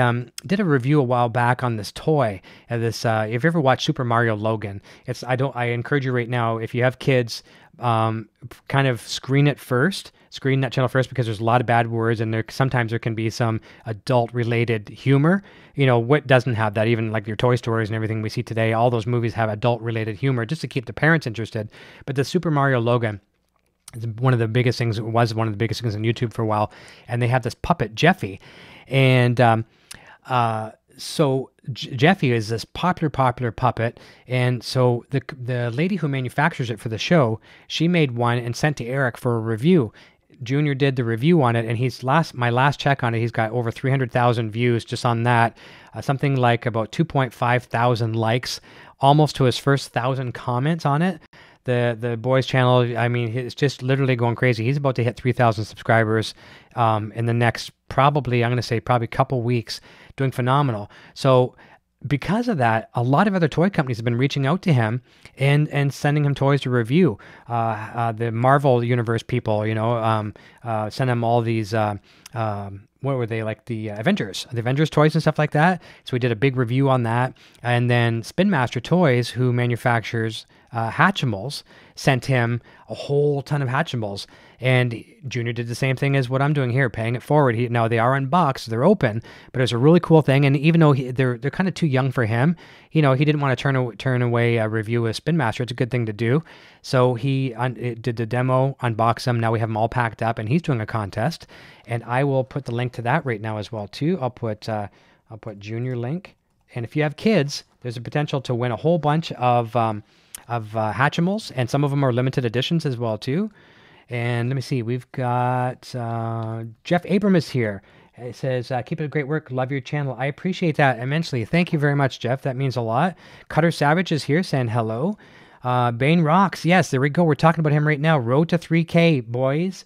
did a review a while back on this toy. If you ever watched Super Mario Logan, I encourage you right now, if you have kids, kind of screen that channel first, because there's a lot of bad words, and sometimes there can be some adult related humor. What doesn't have that? Even like your Toy Stories and everything we see today, all those movies have adult related humor just to keep the parents interested. But the Super Mario Logan, one of the biggest things on YouTube for a while, and they have this puppet Jeffy, and so Jeffy is this popular puppet, and so the lady who manufactures it for the show, she made one and sent to Eric for a review. Junior did the review on it, and my last check on it, he's got over 300,000 views just on that, something like about 2.5 thousand likes, almost to his first 1,000 comments on it. The boy's channel, I mean, it's just literally going crazy. He's about to hit 3,000 subscribers in the next, probably couple weeks, doing phenomenal. So because of that, a lot of other toy companies have been reaching out to him and sending him toys to review. The Marvel Universe people, send him all these, what were they, like the Avengers toys and stuff like that. So we did a big review on that. And then Spin Master Toys, who manufactures Hatchimals, sent him a whole ton of Hatchimals. And Junior did the same thing as what I'm doing here, paying it forward. Now they are unboxed, they're open, but it's a really cool thing. And even though they're kind of too young for him, he didn't want to turn away a review of Spin Master. It's a good thing to do. So he did the demo, unboxed them. Now we have them all packed up, and he's doing a contest. And I will put the link to that right now as well too. I'll put Junior link. And if you have kids, there's a potential to win a whole bunch of Hatchimals, and some of them are limited editions as well too. And let me see, we've got Jeff Abram is here. It says, keep up the great work. Love your channel. I appreciate that immensely. Thank you very much, Jeff. That means a lot. Cutter Savage is here saying hello. Bane Rocks. Yes, there we go. We're talking about him right now. Road to 3K, boys.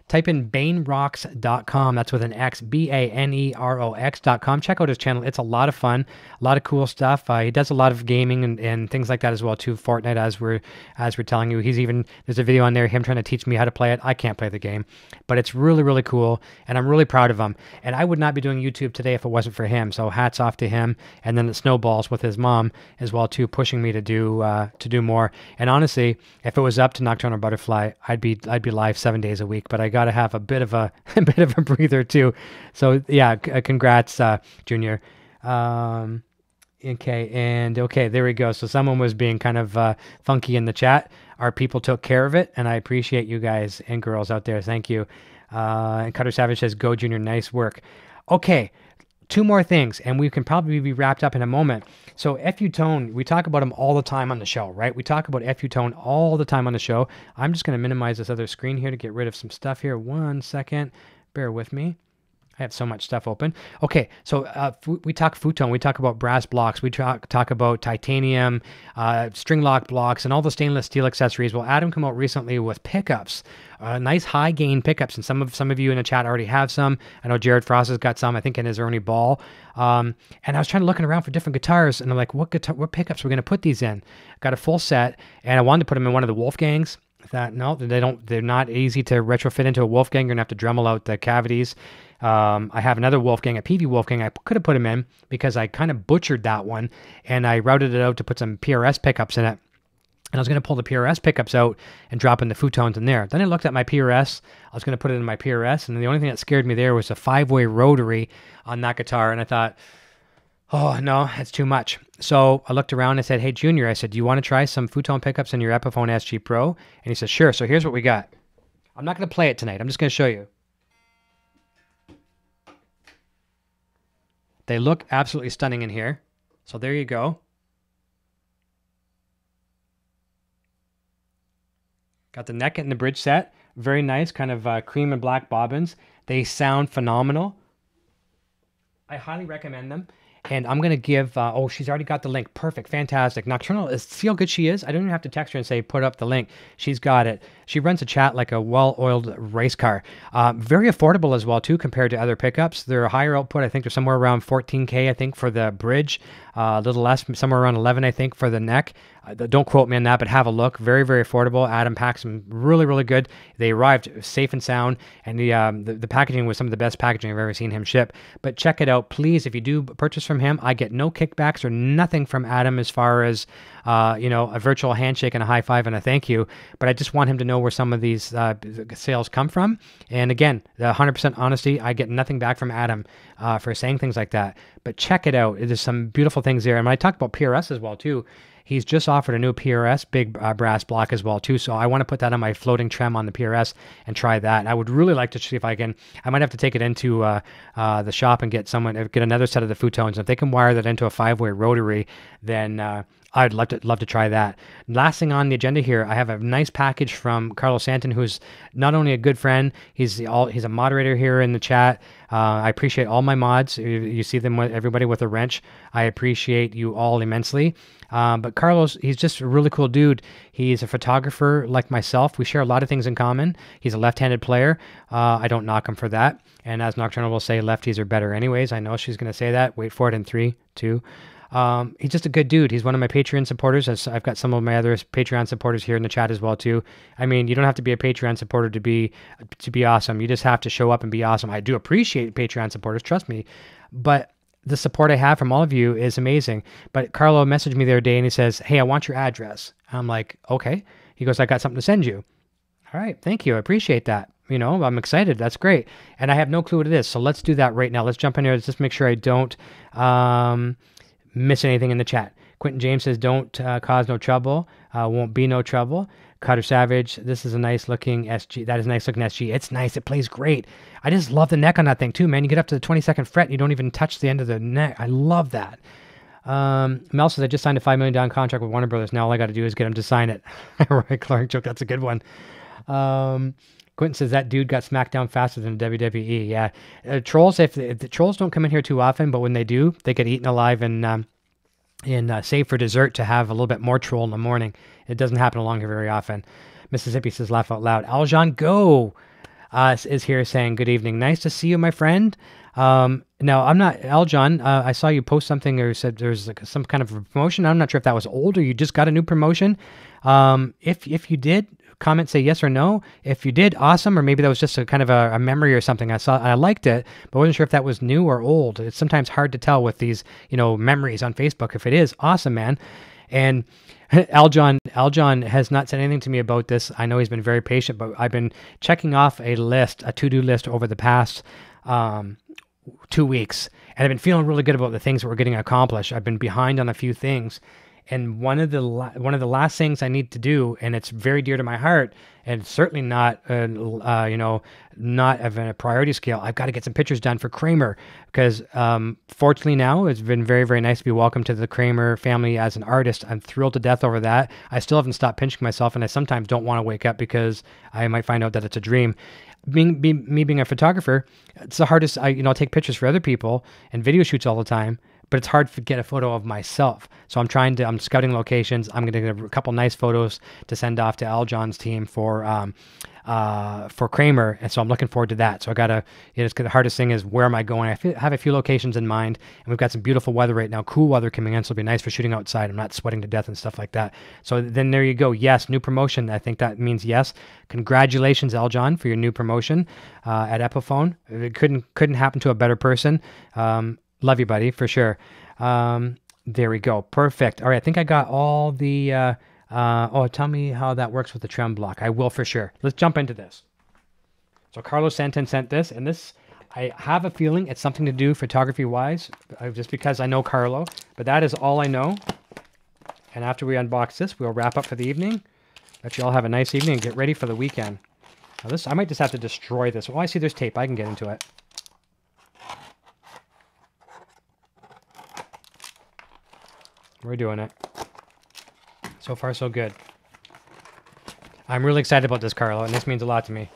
Type in banerocks.com. That's with an X, BANEROX.com. Check out his channel. It's a lot of fun, a lot of cool stuff. He does a lot of gaming and things like that as well too. Fortnite, as we're telling you. There's a video on there, him trying to teach me how to play it. I can't play the game, but it's really, really cool, and I'm really proud of him. And I would not be doing YouTube today if it wasn't for him. So hats off to him. And then it snowballs with his mom as well too, pushing me to do more. And honestly, if it was up to Nocturnal Butterfly, I'd be live 7 days a week. But I got to have a bit of a breather too. So yeah, congrats, Junior. Okay, there we go. So someone was being kind of funky in the chat. Our people took care of it, and I appreciate you guys and girls out there. Thank you. And Cutter Savage says, "Go, Junior, nice work." Okay, two more things, and we can probably be wrapped up in a moment. So FU Tone, we talk about him all the time on the show, right? We talk about FU Tone all the time on the show. I'm just going to minimize this other screen here to get rid of some stuff here. 1 second. Bear with me. I have so much stuff open. Okay, so we talk futon. We talk about brass blocks. We talk about titanium, string lock blocks, and all the stainless steel accessories. Well, Adam came out recently with pickups, nice high gain pickups, and some of you in the chat already have some. I know Jared Frost has got some, I think, in his Ernie Ball. And I was looking around for different guitars, and I'm like, what pickups we're going to put these in? Got a full set, and I wanted to put them in one of the Wolfgangs. I thought, no, they're not easy to retrofit into a Wolfgang. You're going to have to Dremel out the cavities. I have another Wolfgang, a PV Wolfgang. I could have put him in because I kind of butchered that one, and I routed it out to put some PRS pickups in it. And I was going to pull the PRS pickups out and drop in the futons in there. Then I looked at my PRS. I was going to put it in my PRS, and the only thing that scared me there was a 5-way rotary on that guitar. And I thought, oh, no, that's too much. So I looked around and I said, hey, Junior, I said, do you want to try some futon pickups in your Epiphone SG Pro? And he said, sure. So here's what we got. I'm not going to play it tonight. I'm just going to show you. They look absolutely stunning in here. So there you go. Got the neck and the bridge set. Very nice, kind of cream and black bobbins. They sound phenomenal. I highly recommend them. And I'm going to give, oh, she's already got the link. Perfect. Fantastic. Nocturnal, see how good she is? I don't even have to text her and say, put up the link. She's got it. She runs a chat like a well-oiled race car. Very affordable as well, too, compared to other pickups. They're a higher output. I think they're somewhere around 14K, I think, for the bridge. A little less, somewhere around 11, I think, for the neck. Don't quote me on that, but have a look. Very, very affordable. Adam packs them really, really good. They arrived safe and sound, and the packaging was some of the best packaging I've ever seen him ship. But check it out, please. If you do purchase from him, I get no kickbacks or nothing from Adam as far as a virtual handshake and a high five and a thank you. But I just want him to know where some of these sales come from. And again, the 100% honesty, I get nothing back from Adam for saying things like that. But check it out. There's some beautiful things there. And when I talk about PRS as well, too, he's just offered a new PRS big brass block as well, too. So I want to put that on my floating trem on the PRS and try that. I would really like to see if I can. I might have to take it into the shop and get another set of the futons. If they can wire that into a 5-way rotary, then I'd love to try that. Last thing on the agenda here, I have a nice package from Carlo Santin, who's not only a good friend, he's a moderator here in the chat. I appreciate all my mods. You see them with everybody with a wrench. I appreciate you all immensely. But Carlos, he's just a really cool dude. He's a photographer like myself. We share a lot of things in common. He's a left-handed player. I don't knock him for that. And as Nocturnal will say, lefties are better anyways. I know she's going to say that. Wait for it in 3, 2. He's just a good dude. He's one of my Patreon supporters. I've got some of my other Patreon supporters here in the chat as well too. I mean, you don't have to be a Patreon supporter to be awesome. You just have to show up and be awesome. I do appreciate Patreon supporters, trust me, but the support I have from all of you is amazing. But Carlo messaged me the other day and he says, hey, I want your address. I'm like, okay. He goes, I got something to send you. All right, thank you. I appreciate that. I'm excited. That's great. And I have no clue what it is. So let's do that right now. Let's jump in here. Let's just make sure I don't miss anything in the chat. Quentin James says, don't cause no trouble. Won't be no trouble. Cutter Savage, this is a nice looking SG. That is a nice looking SG. It's nice. It plays great. I just love the neck on that thing too, man. You get up to the 22nd fret and you don't even touch the end of the neck. I love that. Mel says, I just signed a $5 million contract with Warner Brothers. Now all I got to do is get him to sign it. Right, Clark joke. That's a good one. Quentin says that dude got smacked down faster than WWE. Yeah, trolls. If the trolls don't come in here too often, but when they do, they get eaten alive and save for dessert to have a little bit more troll in the morning. It doesn't happen along here very often. Mississippi says laugh out loud. Aljon Go is here saying good evening. Nice to see you, my friend. Now I'm not Aljon. I saw you post something or said there's like some kind of a promotion. I'm not sure if that was old or you just got a new promotion. If you did, comment, say yes or no. If you did, awesome. Or maybe that was just a kind of a memory or something. I liked it, but wasn't sure if that was new or old. It's sometimes hard to tell with these, memories on Facebook. If it is, awesome, man. And Aljon has not said anything to me about this. I know he's been very patient, but I've been checking off a to-do list over the past 2 weeks, and I've been feeling really good about the things that we're getting accomplished. I've been behind on a few things. And one of the last things I need to do, and it's very dear to my heart, and certainly not, not of a priority scale. I've got to get some pictures done for Kramer because, fortunately, now it's been very, very nice to be welcomed to the Kramer family as an artist. I'm thrilled to death over that. I still haven't stopped pinching myself, and I sometimes don't want to wake up because I might find out that it's a dream. Me being a photographer, it's the hardest. I take pictures for other people and video shoots all the time. But it's hard to get a photo of myself. So I'm scouting locations. I'm going to get a couple nice photos to send off to Aljon's team for Kramer. And so I'm looking forward to that. So the hardest thing is where am I going? I have a few locations in mind, and we've got some beautiful weather right now, cool weather coming in. So it'll be nice for shooting outside. I'm not sweating to death and stuff like that. So then there you go. Yes, new promotion. I think that means yes. Congratulations, Aljon, for your new promotion at Epiphone. It couldn't happen to a better person. Love you, buddy, for sure. There we go. Perfect. All right, I think I got all the... tell me how that works with the trem block. I will for sure. Let's jump into this. So Carlo Santin sent this, and this, I have a feeling it's something to do photography-wise, just because I know Carlo, but that is all I know. And after we unbox this, we'll wrap up for the evening. Let you all have a nice evening and get ready for the weekend. Now I might just have to destroy this. Oh, I see there's tape. I can get into it. We're doing it. So far, so good. I'm really excited about this, Carlo, and this means a lot to me.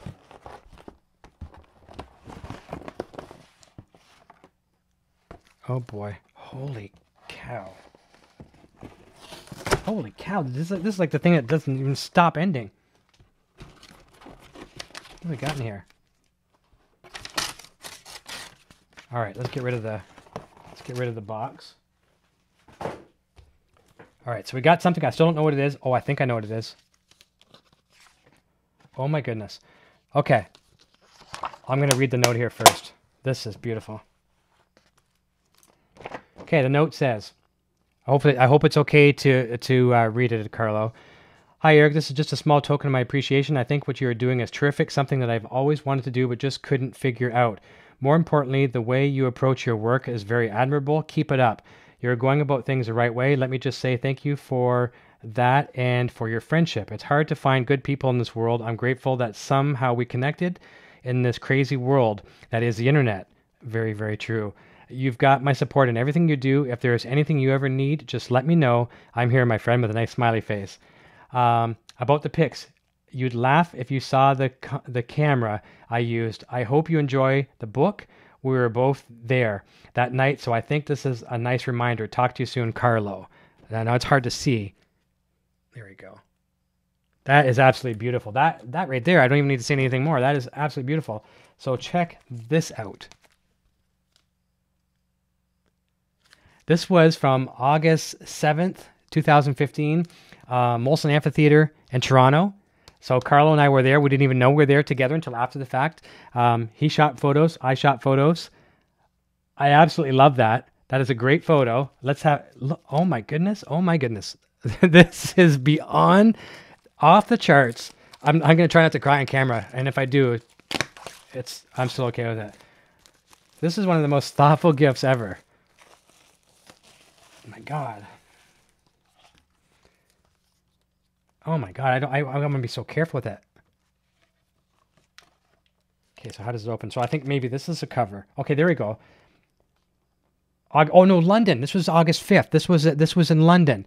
Oh boy. Holy cow. Holy cow. This is like the thing that doesn't even stop ending. What have we got in here? Alright, let's get rid of the box. All right, so we got something. I still don't know what it is. Oh, I think I know what it is. Oh, my goodness. Okay. I'm going to read the note here first. This is beautiful. Okay, the note says, I hope it's okay to read it, Carlo. Hi, Eric. This is just a small token of my appreciation. I think what you are doing is terrific, something that I've always wanted to do but just couldn't figure out. More importantly, the way you approach your work is very admirable. Keep it up. You're going about things the right way. Let me just say thank you for that and for your friendship. It's hard to find good people in this world. I'm grateful that somehow we connected in this crazy world that is the internet. Very, very true. You've got my support in everything you do. If there's anything you ever need, just let me know. I'm here, my friend, with a nice smiley face. About the pics, you'd laugh if you saw the camera I used. I hope you enjoy the book. We were both there that night, so I think this is a nice reminder. Talk to you soon, Carlo. I know it's hard to see. There we go. That is absolutely beautiful. That right there, I don't even need to say anything more. That is absolutely beautiful. So check this out. This was from August 7th, 2015, Molson Amphitheater in Toronto. So Carlo and I were there. We didn't even know we were there together until after the fact. He shot photos. I shot photos. I absolutely love that. That is a great photo. Let's have... Look, oh my goodness. Oh my goodness. This is beyond off the charts. I'm going to try not to cry on camera. And if I do, I'm still okay with it. This is one of the most thoughtful gifts ever. Oh my God. Oh my God, I'm gonna be so careful with that. Okay, so how does it open? So I think maybe this is a cover. Okay, there we go. Oh no, London. This was August 5th. This was in London.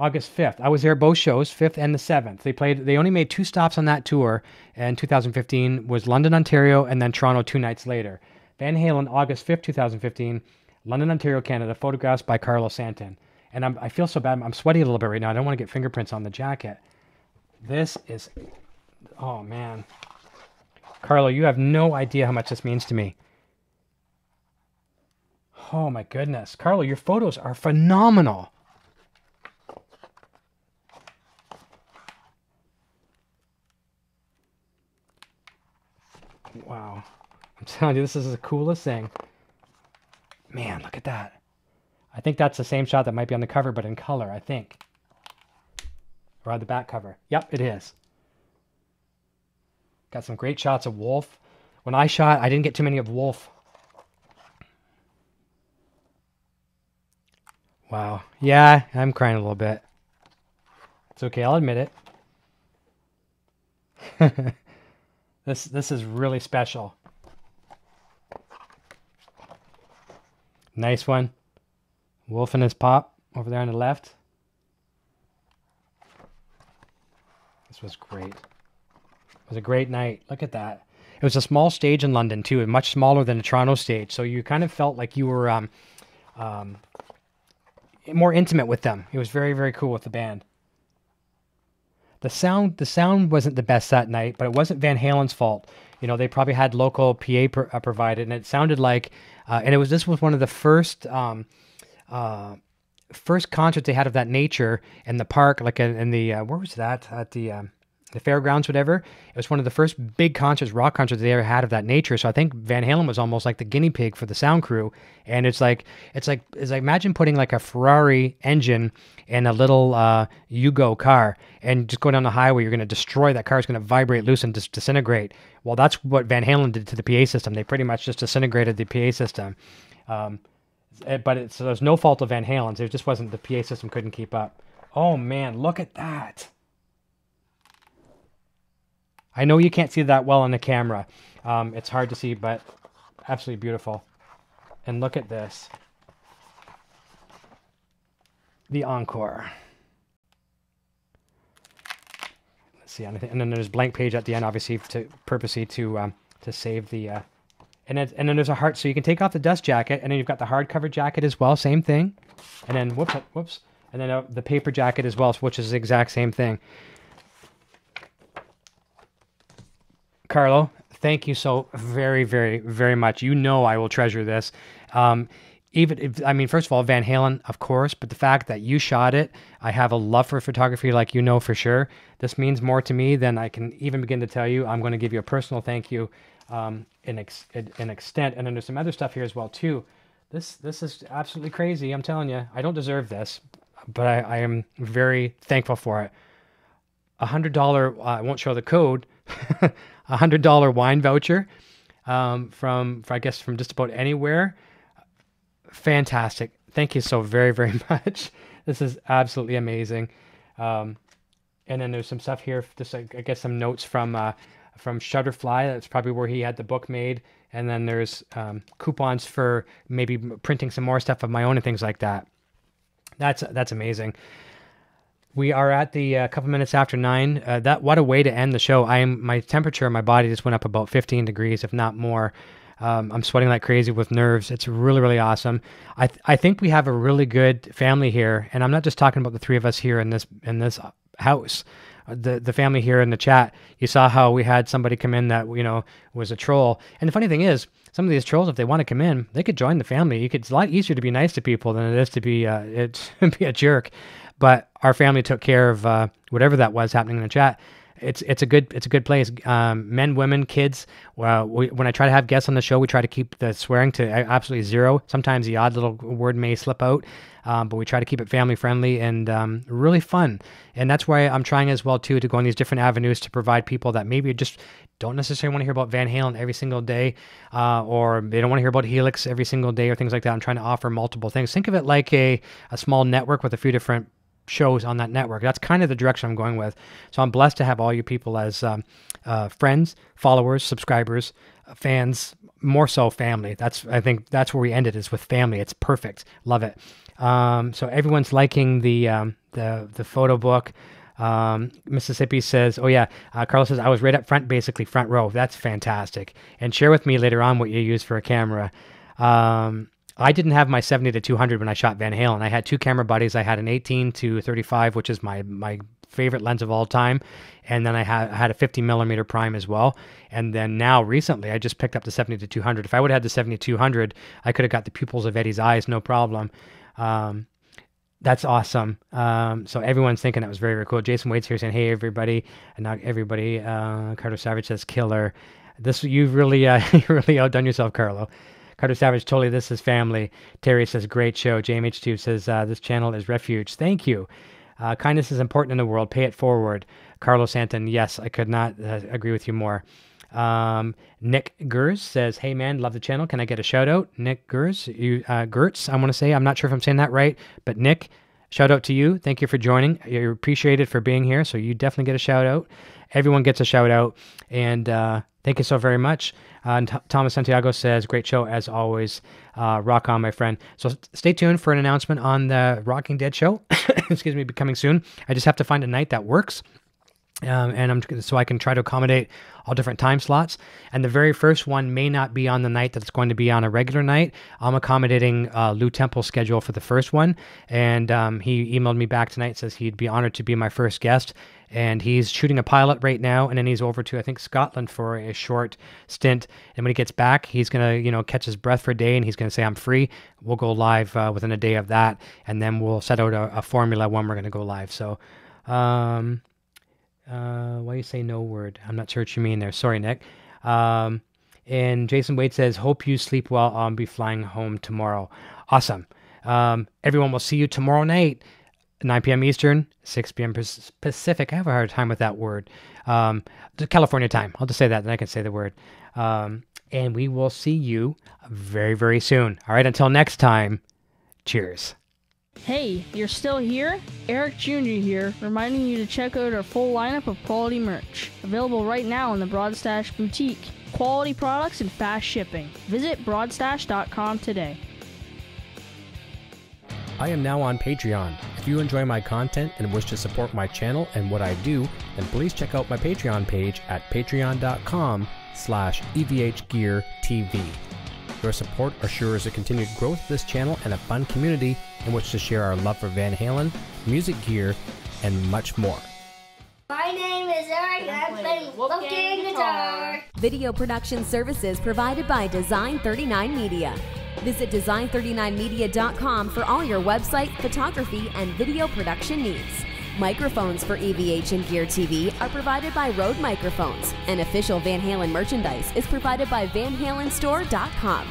August 5th. I was there both shows, 5th and the 7th. They only made 2 stops on that tour, and 2015 was London, Ontario, and then Toronto 2 nights later. Van Halen, August 5th, 2015, London, Ontario, Canada, photographs by Carlo Santin. And I feel so bad. I'm sweating a little bit right now. I don't want to get fingerprints on the jacket. This is, oh man. Carlo, you have no idea how much this means to me. Oh my goodness. Carlo, your photos are phenomenal. Wow. I'm telling you, this is the coolest thing. Man, look at that. I think that's the same shot that might be on the cover, but in color, I think. Or on the back cover. Yep, it is. Got some great shots of Wolf. When I shot, I didn't get too many of Wolf. Wow. Yeah, I'm crying a little bit. It's okay, I'll admit it. This is really special. Nice one. Wolf and his pop over there on the left. This was great. It was a great night. Look at that. It was a small stage in London too, and much smaller than the Toronto stage. So you kind of felt like you were more intimate with them. It was very, very cool with the band. The sound wasn't the best that night, but it wasn't Van Halen's fault. You know, they probably had local PA provided, and it sounded like, this was one of the first concerts they had of that nature in the park, like in the where was that, at the fairgrounds, whatever. It was one of the first big concerts, rock concerts they ever had of that nature. So I think Van Halen was almost like the guinea pig for the sound crew. And it's like imagine putting like a Ferrari engine in a little Yugo car and just go down the highway. You're going to destroy that car. It's going to vibrate loose and just disintegrate. Well, that's what Van Halen did to the PA system. They pretty much just disintegrated the PA system. But so there's no fault of Van Halen's. It just wasn't, the PA system couldn't keep up. Oh man, look at that. I know you can't see that well on the camera. It's hard to see, but absolutely beautiful. And look at this. The encore. Let's see, and then there's a blank page at the end, obviously, purposely to save the... and then there's a heart, so you can take off the dust jacket, and then you've got the hardcover jacket as well, same thing. And then, whoops, and then the paper jacket as well, which is the exact same thing. Carlo, thank you so very, very, very much. You know I will treasure this. First of all, Van Halen, of course, but the fact that you shot it, I have a love for photography, like you know for sure. This means more to me than I can even begin to tell you. I'm going to give you a personal thank you in extent, and then there's some other stuff here as well too. This is absolutely crazy. I'm telling you, I don't deserve this, but I am very thankful for it. $100, I won't show the code, $100 wine voucher from just about anywhere. Fantastic. Thank you so very, very much. This is absolutely amazing. And then there's some stuff here, just I guess some notes from Shutterfly. That's probably where he had the book made. And then there's coupons for maybe printing some more stuff of my own and things like that. That's amazing. We are at the couple minutes after 9. What a way to end the show. My temperature in my body just went up about 15 degrees, if not more. I'm sweating like crazy with nerves. It's really, really awesome. I think we have a really good family here, and I'm not just talking about the three of us here in this house. The family here in the chat. You saw how we had somebody come in that was a troll. And the funny thing is, some of these trolls, if they want to come in, they could join the family. It's a lot easier to be nice to people than it is to be be a jerk. But our family took care of whatever that was happening in the chat. It's a good place. Men, women, kids. When I try to have guests on the show, we try to keep the swearing to absolutely zero. Sometimes the odd little word may slip out, but we try to keep it family friendly and really fun. And that's why I'm trying as well too to go on these different avenues to provide people that maybe just don't necessarily want to hear about Van Halen every single day, or they don't want to hear about Helix every single day or things like that. I'm trying to offer multiple things. Think of it like a small network with a few different shows on that network. That's kind of the direction I'm going with. So I'm blessed to have all you people as friends, followers, subscribers, fans, more so family. I think that's where we ended, is with family. It's perfect. Love it. So everyone's liking the photo book. Mississippi says, oh yeah, Carlos says, I was right up front, basically front row. That's fantastic. And share with me later on what you use for a camera. I didn't have my 70 to 200 when I shot Van Halen. I had 2 camera buddies. I had an 18 to 35, which is my favorite lens of all time. And then I had a 50 millimeter prime as well. And then now recently, I just picked up the 70 to 200. If I would have had the 70 to 200, I could have got the pupils of Eddie's eyes, no problem. That's awesome. So everyone's thinking that was very, very cool. Jason Wade's here saying, hey, everybody. And not everybody. Carter Savage says, killer. You've really, you really outdone yourself, Carlo. Carter Savage, totally, this is family. Terry says, great show. JMH2 says, this channel is refuge. Thank you. Kindness is important in the world. Pay it forward. Carlo Santin, yes, I could not agree with you more. Nick Gers says, hey man, love the channel. Can I get a shout out? Nick Gers, Gertz, I want to say. I'm not sure if I'm saying that right, but Nick, shout out to you. Thank you for joining. You're appreciated for being here, so you definitely get a shout out. Everyone gets a shout out, and thank you so very much. Thomas Santiago says, great show as always. Rock on, my friend. So stay tuned for an announcement on the Dead show. Excuse me, coming soon. I just have to find a night that works. So I can try to accommodate all different time slots. And the very first one may not be on the night that's going to be on a regular night. I'm accommodating Lou Temple's schedule for the first one. And he emailed me back tonight, says he'd be honored to be my first guest. And he's shooting a pilot right now, and then he's over to, I think, Scotland for a short stint. And when he gets back, he's going to, catch his breath for a day, and he's going to say, I'm free. We'll go live within a day of that, and then we'll set out a formula when we're going to go live. So, why you say no word? I'm not sure what you mean there. Sorry, Nick. And Jason Wade says, hope you sleep well. I'll be flying home tomorrow. Awesome. Everyone will see you tomorrow night. 9 p.m. Eastern, 6 p.m. Pacific. I have a hard time with that word. California time. I'll just say that, then I can say the word. And we will see you very, very soon. All right, until next time, cheers. Hey, you're still here? Eric Jr. here, reminding you to check out our full lineup of quality merch. Available right now in the Broadstash Boutique. Quality products and fast shipping. Visit broadstash.com today. I am now on Patreon. If you enjoy my content and wish to support my channel and what I do, then please check out my Patreon page at patreon.com/EVH Gear TV. Your support assures the continued growth of this channel and a fun community in which to share our love for Van Halen, music gear, and much more. My name is Eric and I'm playing Wolverine guitar. Video production services provided by Design39 Media. Visit design39media.com for all your website, photography, and video production needs. Microphones for EVH and Gear TV are provided by Rode Microphones, and official Van Halen merchandise is provided by VanHalenStore.com.